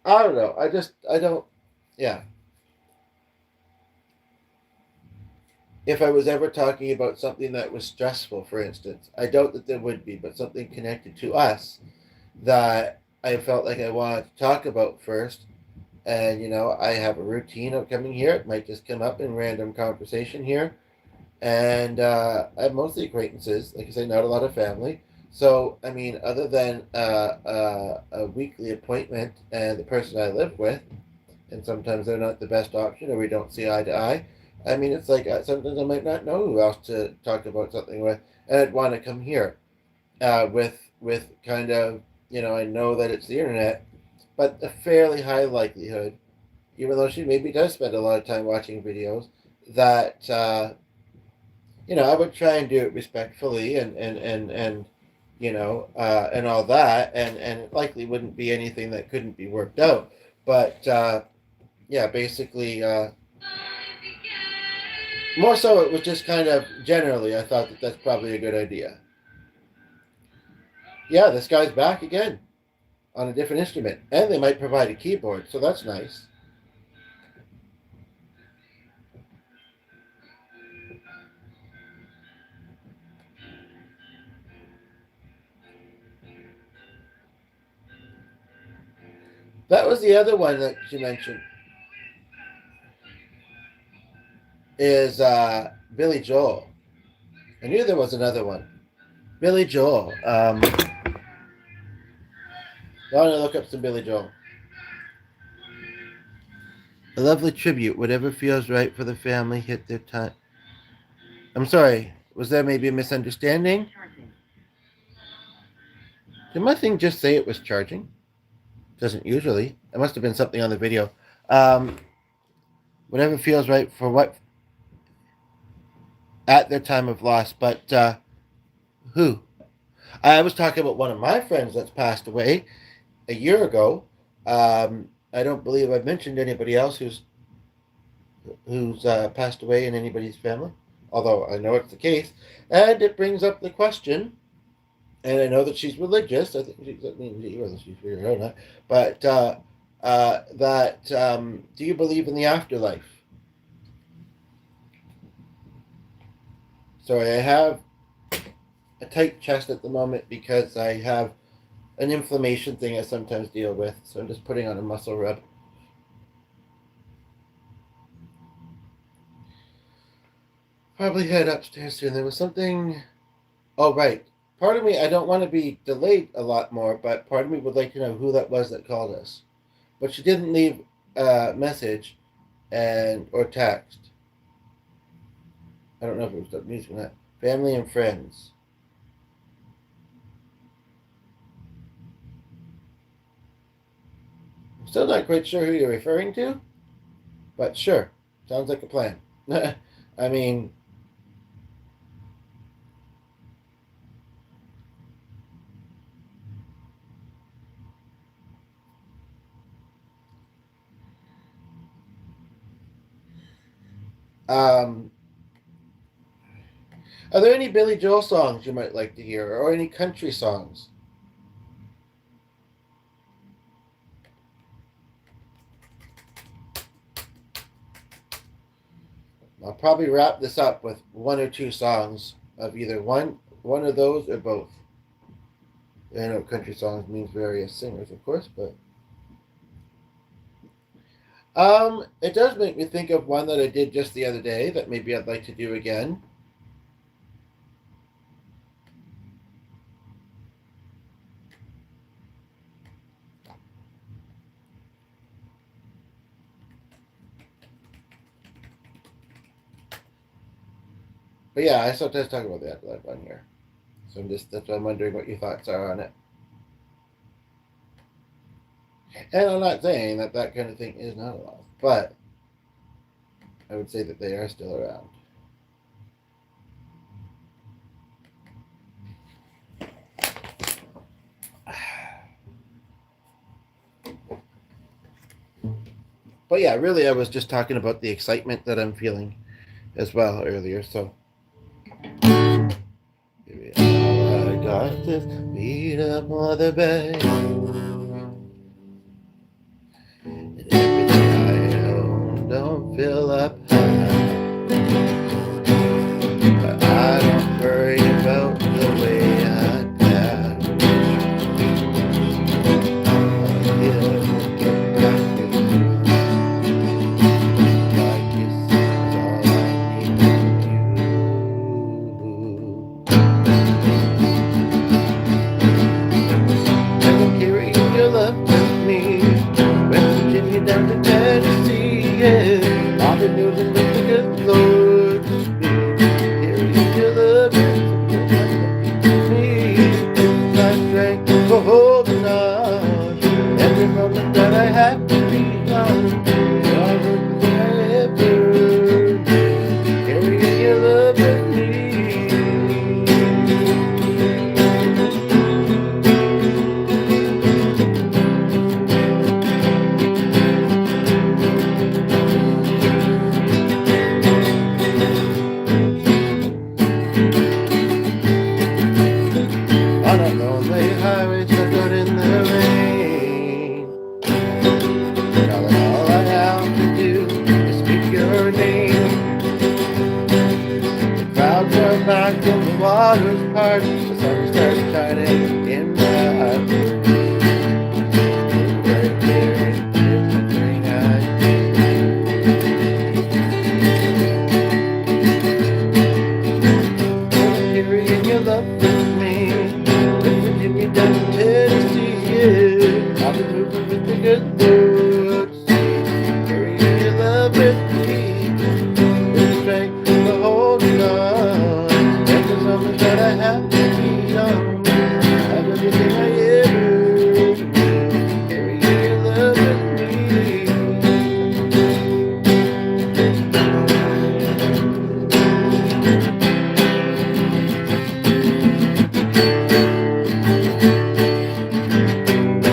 don't know. I don't. Yeah. If I was ever talking about something that was stressful, for instance, I doubt that there would be, but something connected to us that I felt like I wanted to talk about first. And I have a routine of coming here. It might just come up in random conversation here. And I have mostly acquaintances, like I say, not a lot of family. So, I mean, other than a weekly appointment and the person I live with, and sometimes they're not the best option or we don't see eye to eye. I mean, it's like sometimes I might not know who else to talk about something with, and I'd want to come here with kind of, I know that it's the internet, but a fairly high likelihood, even though she maybe does spend a lot of time watching videos, that I would try and do it respectfully and all that, and it likely wouldn't be anything that couldn't be worked out. But yeah, basically, more so it was just kind of generally, I thought that that's probably a good idea. Yeah, this guy's back again on a different instrument, and they might provide a keyboard, so that's nice. That was the other one that she mentioned, is Billy Joel. I knew there was another one. Billy Joel. I want to look up some Billy Joel. A lovely tribute. Whatever feels right for the family hit their time. I'm sorry. Was there maybe a misunderstanding? Did my thing just say it was charging? Doesn't usually. It must have been something on the video. Um, Whatever feels right for what at their time of loss. But who? I was talking about one of my friends that's passed away a year ago. I don't believe I've mentioned anybody else who's passed away in anybody's family, although I know it's the case. And it brings up the question, and I know that she's religious. I think I mean, whether she's figured out or not, but that do you believe in the afterlife? So I have a tight chest at the moment because I have an inflammation thing I sometimes deal with. So I'm just putting on a muscle rub. Probably head upstairs soon. There was something. Oh, right. Part of me, I don't want to be delayed a lot more, but part of me would like to know who that was that called us. But she didn't leave a message or text. I don't know if it was the music or not. Family and friends. I'm still not quite sure who you're referring to, but sure. Sounds like a plan. I mean, um, are there any Billy Joel songs you might like to hear, or any country songs? I'll probably wrap this up with one or two songs of either one of those or both. I know country songs means various singers, of course, but it does make me think of one that I did just the other day that maybe I'd like to do again. But yeah, I sometimes talk about the afterlife on here. So that's why I'm wondering what your thoughts are on it. And I'm not saying that that kind of thing is not alive, but I would say that they are still around. But yeah, really, I was just talking about the excitement that I'm feeling as well earlier. So here we are. I got this beat up mother bag. And everything I own don't fill up high. But I don't worry about the way I pass. I'll get back to you. Like this is all I need from you. I can carry your love with me. West Virginia down to Tennessee, yeah. I'll be moving with the good Lord. Carry your love with me. My strength for holding on. Every moment that I have to be on. You're everything I ever need. Carry your love with me. On a lonely highway stuck out in the rain. Darling, all I have to do is speak your name. The clouds are back and the water's part. The sun starts shining in my eyes. Right there is everything I need. Carrying your love with me. Virginia down to Tennessee, yeah. I'll be moving with the good Lord. Carrying your love with me. With the strength for holding on. Every moment that I have to be on. I have everything I ever need. Carrying your love with me.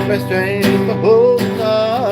My strength for holding on.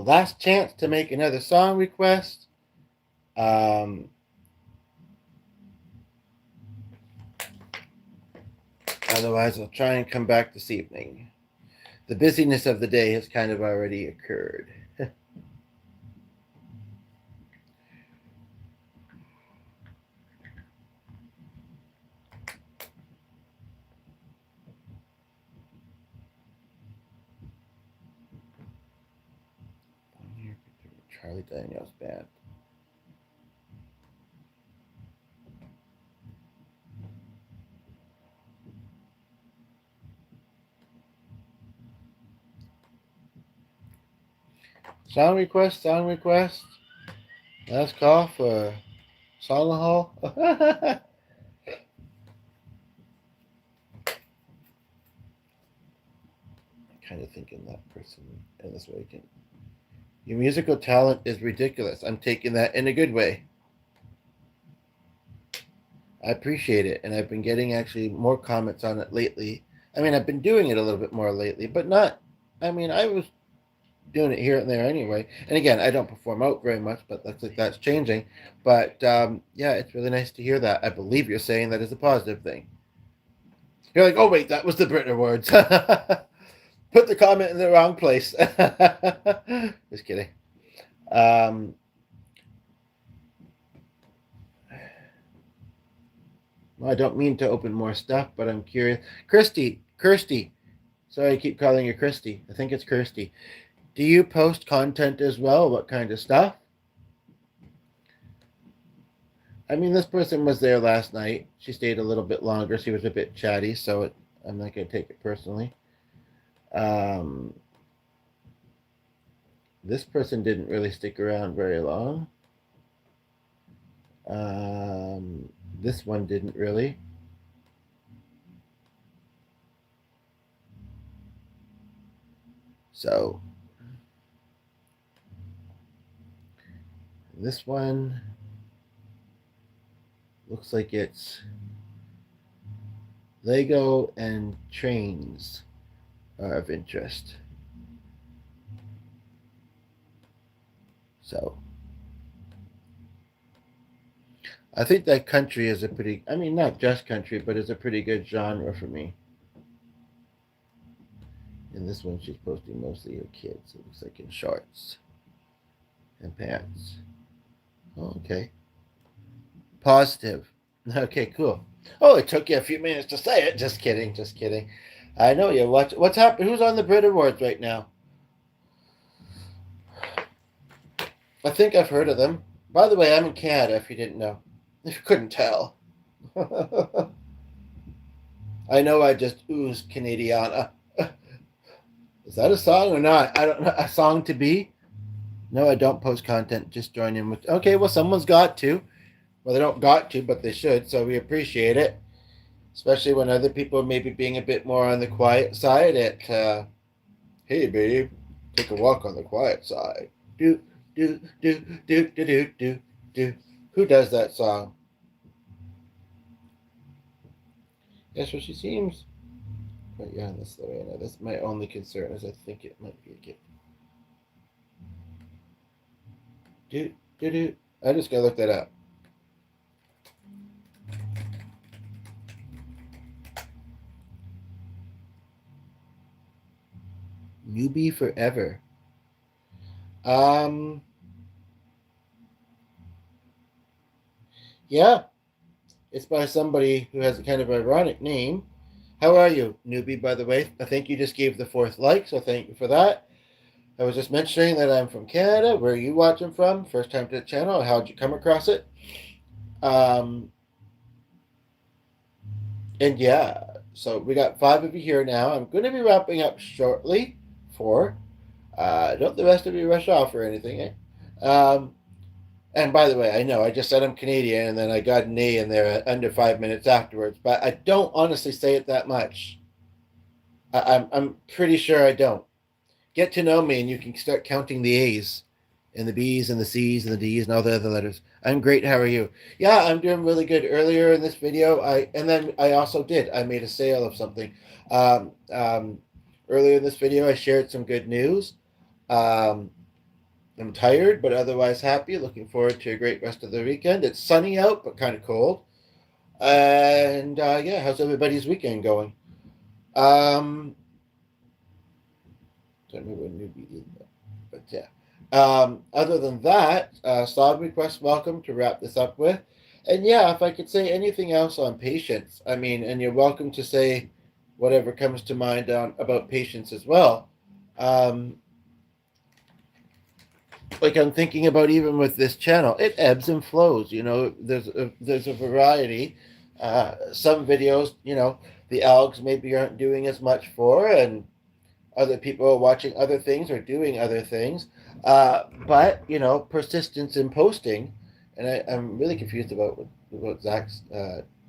last chance to make another song request. Otherwise, I'll try and come back this evening. The busyness of the day has kind of already occurred. Charlie Daniels Band. Sound request. Last call for Song Hall. Kind of thinking that person in this way can. Your musical talent is ridiculous. I'm taking that in a good way. I appreciate it, and I've been getting actually more comments on it lately. I mean, I've been doing it a little bit more lately, but not. I mean, I was doing it here and there anyway. And again, I don't perform out very much, but that's changing. But yeah, it's really nice to hear that. I believe you're saying that is a positive thing. You're like, oh wait, that was the Brit Awards. Put the comment in the wrong place. Just kidding. Well, I don't mean to open more stuff, but I'm curious. Kirsty. Sorry, I keep calling you Kirsty. I think it's Kirsty. Do you post content as well? What kind of stuff? I mean, this person was there last night. She stayed a little bit longer. She was a bit chatty, so I'm not going to take it personally. This person didn't really stick around very long. This one didn't really. So this one looks like it's Lego and trains are of interest. So I think that country is a pretty, I mean, not just country, but it's a pretty good genre for me. And this one she's posting mostly of kids. It looks like in shorts and pants. Oh, okay. Positive. Okay, cool. Oh, it took you a few minutes to say it. Just kidding. I know you. What's happening? Who's on the Brit Awards right now? I think I've heard of them. By the way, I'm in Canada, if you didn't know. If you couldn't tell. I know I just oozed Canadiana. Is that a song or not? I don't know. A song to be? No, I don't post content. Just join in with. Okay, well, someone's got to. Well, they don't got to, but they should. So we appreciate it, especially when other people are maybe being a bit more on the quiet side. Hey, babe, take a walk on the quiet side. Do. Who does that song? That's what she seems. But yeah, that's the way I know. That's my only concern is I think it might be a gift. I just gotta look that up. Newbie Forever. Yeah, it's by somebody who has a kind of ironic name. How are you, newbie, by the way? I think you just gave the 4th like, so thank you for that. I was just mentioning that I'm from Canada. Where are you watching from? First time to the channel. How'd you come across it? And yeah, so we got 5 of you here now. I'm going to be wrapping up shortly. 4. Don't the rest of you rush off or anything, eh? And by the way, I know I just said I'm Canadian, and then I got an A in there under 5 minutes afterwards. But I don't honestly say it that much. I'm pretty sure I don't. Get to know me, and you can start counting the A's, and the B's, and the C's, and the D's, and all the other letters. I'm great. How are you? Yeah, I'm doing really good. Earlier in this video, I made a sale of something. Earlier in this video, I shared some good news. I'm tired, but otherwise happy. Looking forward to a great rest of the weekend. It's sunny out, but kind of cold. And yeah, how's everybody's weekend going? Um, don't remember when newbie is, but yeah. Other than that, song request welcome to wrap this up with. And yeah, if I could say anything else on patience, I mean, and you're welcome to say whatever comes to mind on about patience as well. Um, like I'm thinking about even with this channel, it ebbs and flows. You know, there's a variety. Some videos, you know, the algs maybe aren't doing as much for, and other people are watching other things or doing other things. But you know, persistence in posting, and I'm really confused about Zach's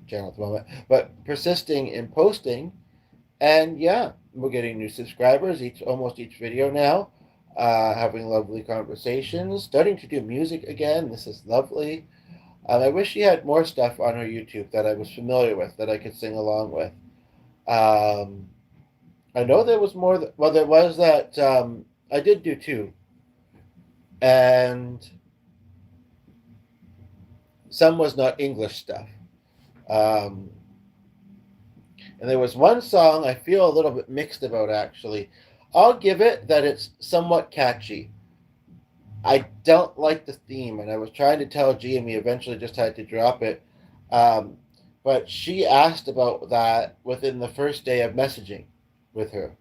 channel at the moment. But persisting in posting, and yeah, we're getting new subscribers almost each video now. Having lovely conversations, starting to do music again. This is lovely. I wish she had more stuff on her YouTube that I was familiar with that I could sing along with. Um, I know there was more. Well, there was that. I did do two, and some was not English stuff. Um, and there was one song I feel a little bit mixed about actually. I'll give it that it's somewhat catchy. I don't like the theme, and I was trying to tell G, and we eventually just had to drop it. Um, but she asked about that within the first day of messaging with her.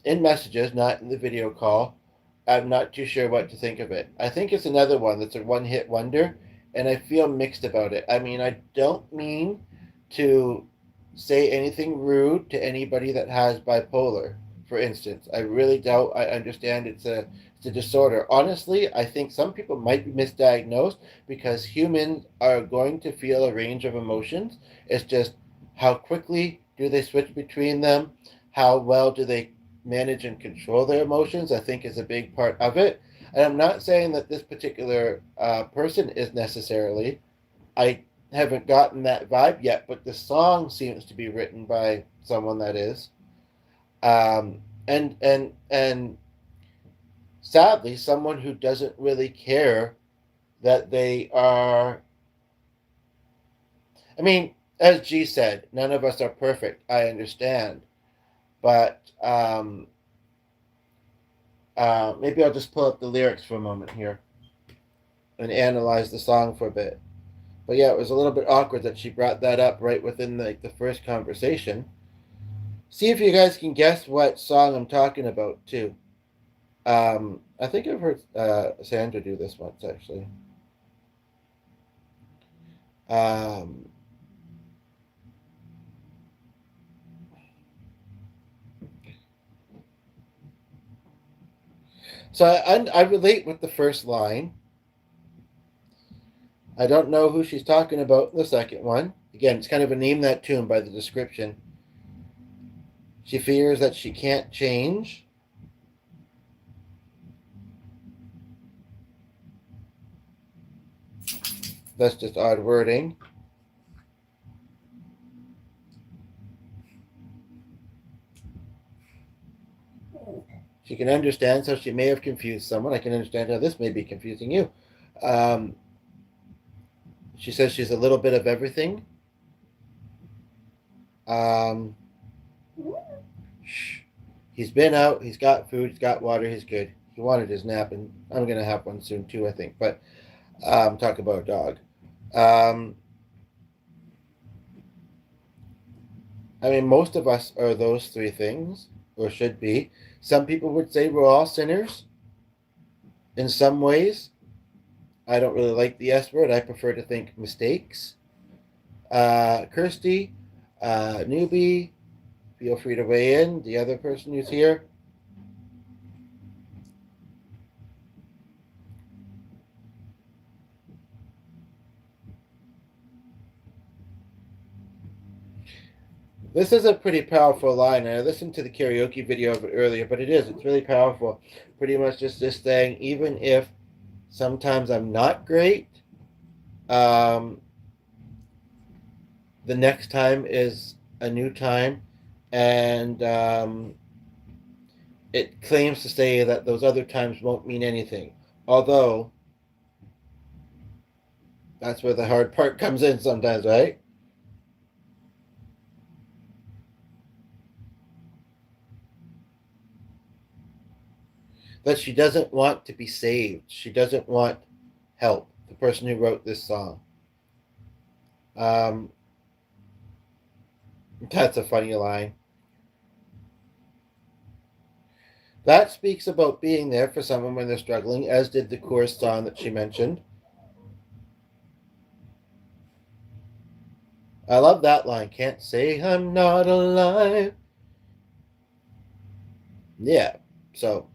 In messages, not in the video call. I'm not too sure what to think of it. I think it's another one that's a one hit wonder, and I feel mixed about it. I mean, I don't mean to say anything rude to anybody that has bipolar, for instance. I really doubt I understand it's a disorder. Honestly, I think some people might be misdiagnosed because humans are going to feel a range of emotions. It's just how quickly do they switch between them? How well do they manage and control their emotions? I think is a big part of it. And I'm not saying that this particular person is necessarily. I haven't gotten that vibe yet, but the song seems to be written by someone that is. And sadly, someone who doesn't really care that they are. I mean, as G said, none of us are perfect. I understand, but maybe I'll just pull up the lyrics for a moment here and analyze the song for a bit. But yeah, it was a little bit awkward that she brought that up right within the first conversation. See if you guys can guess what song I'm talking about too. I think I've heard Sandra do this once actually. Um, so I relate with the first line. I don't know who she's talking about in the second one. Again, it's kind of a name that tune by the description. She fears that she can't change. That's just odd wording. She can understand, so she may have confused someone. I can understand how this may be confusing you. Um, she says she's a little bit of everything. Um, he's been out. He's got food. He's got water. He's good. He wanted his nap, and I'm gonna have one soon too, I think. But talk about a dog. Um, I mean, most of us are those three things, or should be. Some people would say we're all sinners in some ways. I don't really like the S word. I prefer to think mistakes. Kirsty, newbie, feel free to weigh in. The other person who's here. This is a pretty powerful line. I listened to the karaoke video of it earlier, but it's really powerful. Pretty much just this thing, even if sometimes I'm not great, um, the next time is a new time. And it claims to say that those other times won't mean anything. Although, that's where the hard part comes in sometimes, right? That she doesn't want to be saved. She doesn't want help. The person who wrote this song. Um, that's a funny line. That speaks about being there for someone when they're struggling, as did the chorus song that she mentioned. I love that line. Can't say I'm not alive. Yeah. So,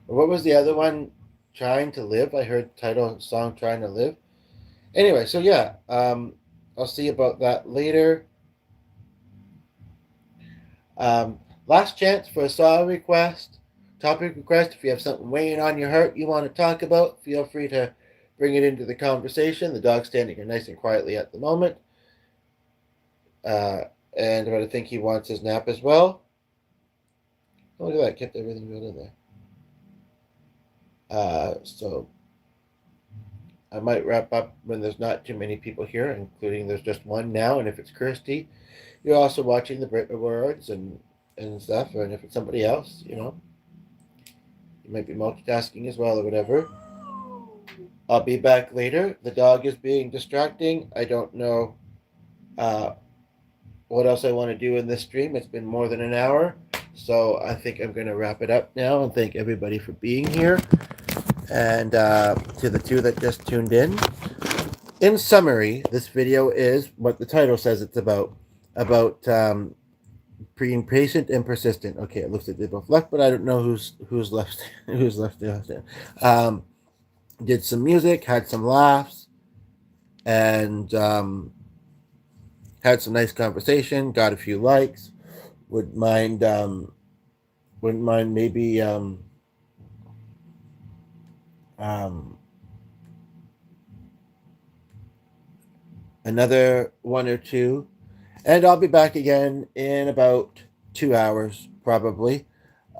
what was the other one? Trying to live. I heard the title of the song "Trying to Live." Anyway, so yeah, I'll see about that later. Last chance for a song request, topic request. If you have something weighing on your heart you want to talk about, feel free to bring it into the conversation. The dog's standing here nice and quietly at the moment. Uh, and what I think he wants his nap as well. Oh, look at that, kept everything good in there. So I might wrap up when there's not too many people here, including there's just one now. And if it's Kirsty, you're also watching the Brit Awards and stuff. And if it's somebody else, you might be multitasking as well or whatever. I'll be back later. The dog is being distracting. I don't know uh, what else I want to do in this stream. It's been more than an hour. So I think I'm going to wrap it up now and thank everybody for being here. And to the two that just tuned in summary, this video is what the title says it's about being patient and persistent. Okay, it looks like they both left, but I don't know who's left who's left. Did some music, had some laughs, and had some nice conversation. Got a few likes. Wouldn't mind maybe another one or two. And I'll be back again in about 2 hours, probably,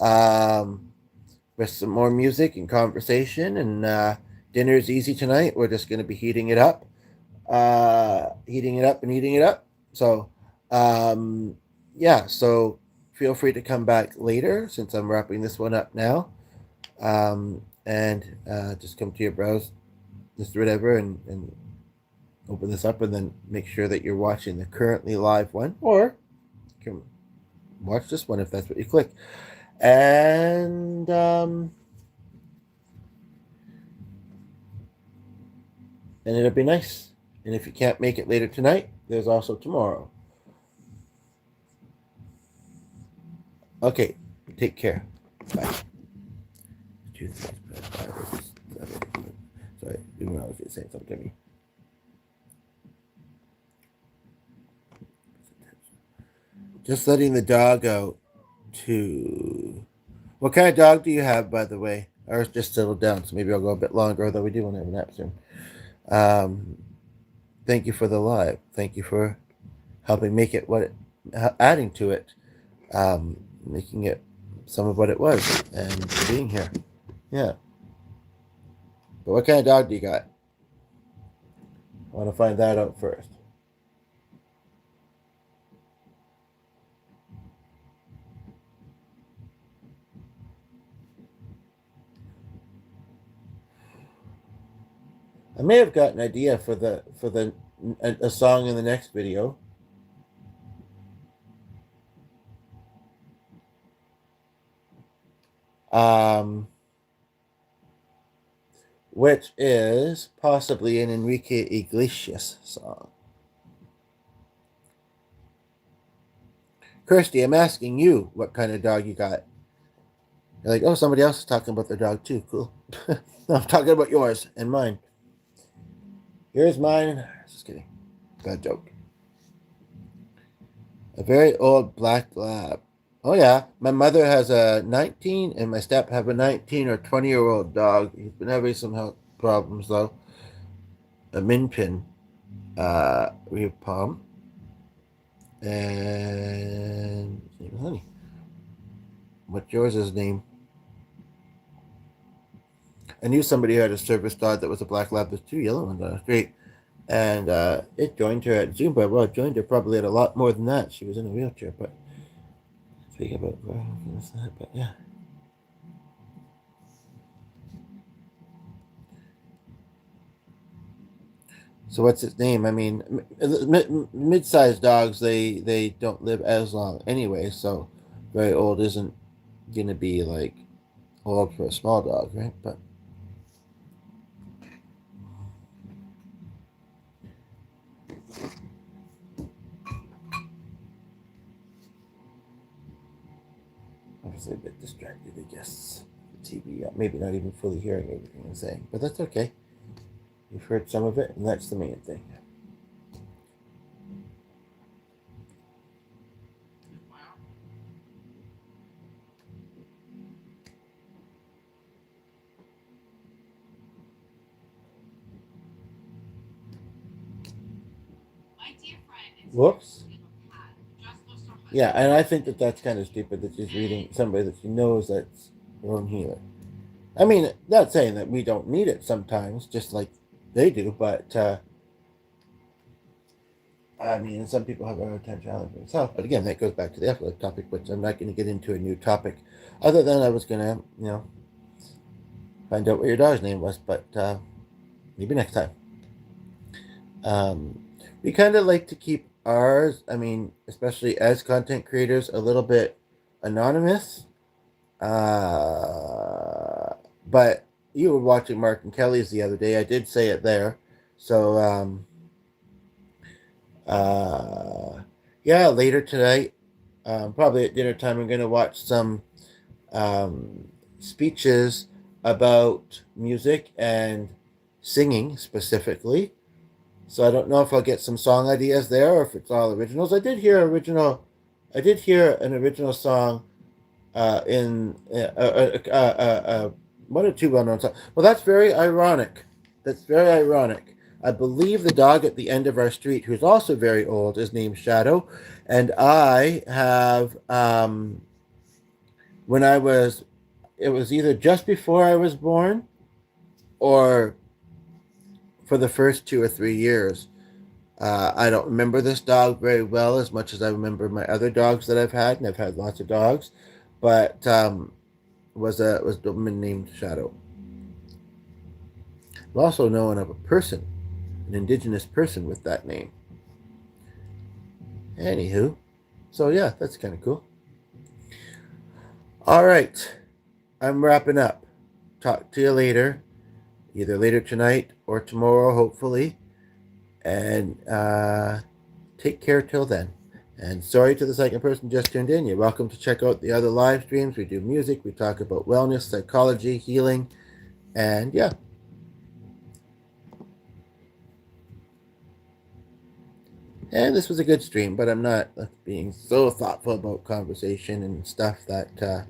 with some more music and conversation. And dinner's easy tonight. We're just going to be heating it up and heating it up. So, yeah, so feel free to come back later since I'm wrapping this one up now. And just come to your browse, just whatever, and open this up and then make sure that you're watching the currently live one, or you can watch this one if that's what you click. And it'll be nice. And if you can't make it later tonight, there's also tomorrow. Okay, take care. Bye. Sorry, didn't realize you were saying something to me. Just letting the dog out to... What kind of dog do you have, by the way? Ours just settled down, so maybe I'll go a bit longer, although we do want to have a nap soon. Thank you for the live. Thank you for helping make it adding to it, making it some of what it was, and being here. Yeah. But what kind of dog do you got? I want to find that out first. I may have got an idea for a song in the next video. Which is possibly an Enrique Iglesias song. Kirsty, I'm asking you what kind of dog you got. You're like, oh, somebody else is talking about their dog too. Cool. No, I'm talking about yours and mine. Here's mine. Just kidding. Bad joke. A very old black lab. Oh yeah, my mother has a 19 and my step have a 19 or 20-year-old dog. He's been having some health problems though. A min pin, rear palm, and honey. What's yours' name? I knew somebody who had a service dog that was a black lab. There's two yellow ones on the street. And it joined her at Zoom, but well, it joined her probably at a lot more than that. She was in a wheelchair, but speaking about that, but yeah. So what's its name? I mean, mid-sized dogs they don't live as long anyway, so very old isn't gonna be like old for a small dog, right? But I was a bit distracted, I guess. The TV, maybe not even fully hearing everything I'm saying, but that's okay. You've heard some of it, and that's the main thing. Whoops. Yeah, and I think that that's kind of stupid that she's reading somebody that she knows that's her own healer. I mean, not saying that we don't need it sometimes, just like they do, but I mean, some people have a hard time challenging themselves. But again, that goes back to the afterlife topic, which I'm not going to get into a new topic. Other than I was going to, find out what your dog's name was, but maybe next time. We kind of like to keep ours, I mean, especially as content creators, a little bit anonymous. But you were watching Mark and Kelly's the other day. I did say it there. So, yeah, later tonight, probably at dinner time, I'm going to watch some speeches about music and singing specifically. So I don't know if I'll get some song ideas there or if it's all originals. I did hear an original song in one or two well-known songs. Well, that's very ironic. That's very ironic. I believe the dog at the end of our street, who's also very old, is named Shadow, and I have when it was either just before I was born, or for the first 2 or 3 years. I don't remember this dog very well as much as I remember my other dogs that I've had, and I've had lots of dogs, but was a woman named Shadow. I'm also known of a person, an indigenous person with that name. Anywho, so yeah, that's kind of cool. All right, I'm wrapping up. Talk to you later, either later tonight or tomorrow, hopefully. And take care till then. And sorry to the second person just tuned in. You're welcome to check out the other live streams. We do music, we talk about wellness, psychology, healing, and yeah. And this was a good stream, but I'm not being so thoughtful about conversation and stuff that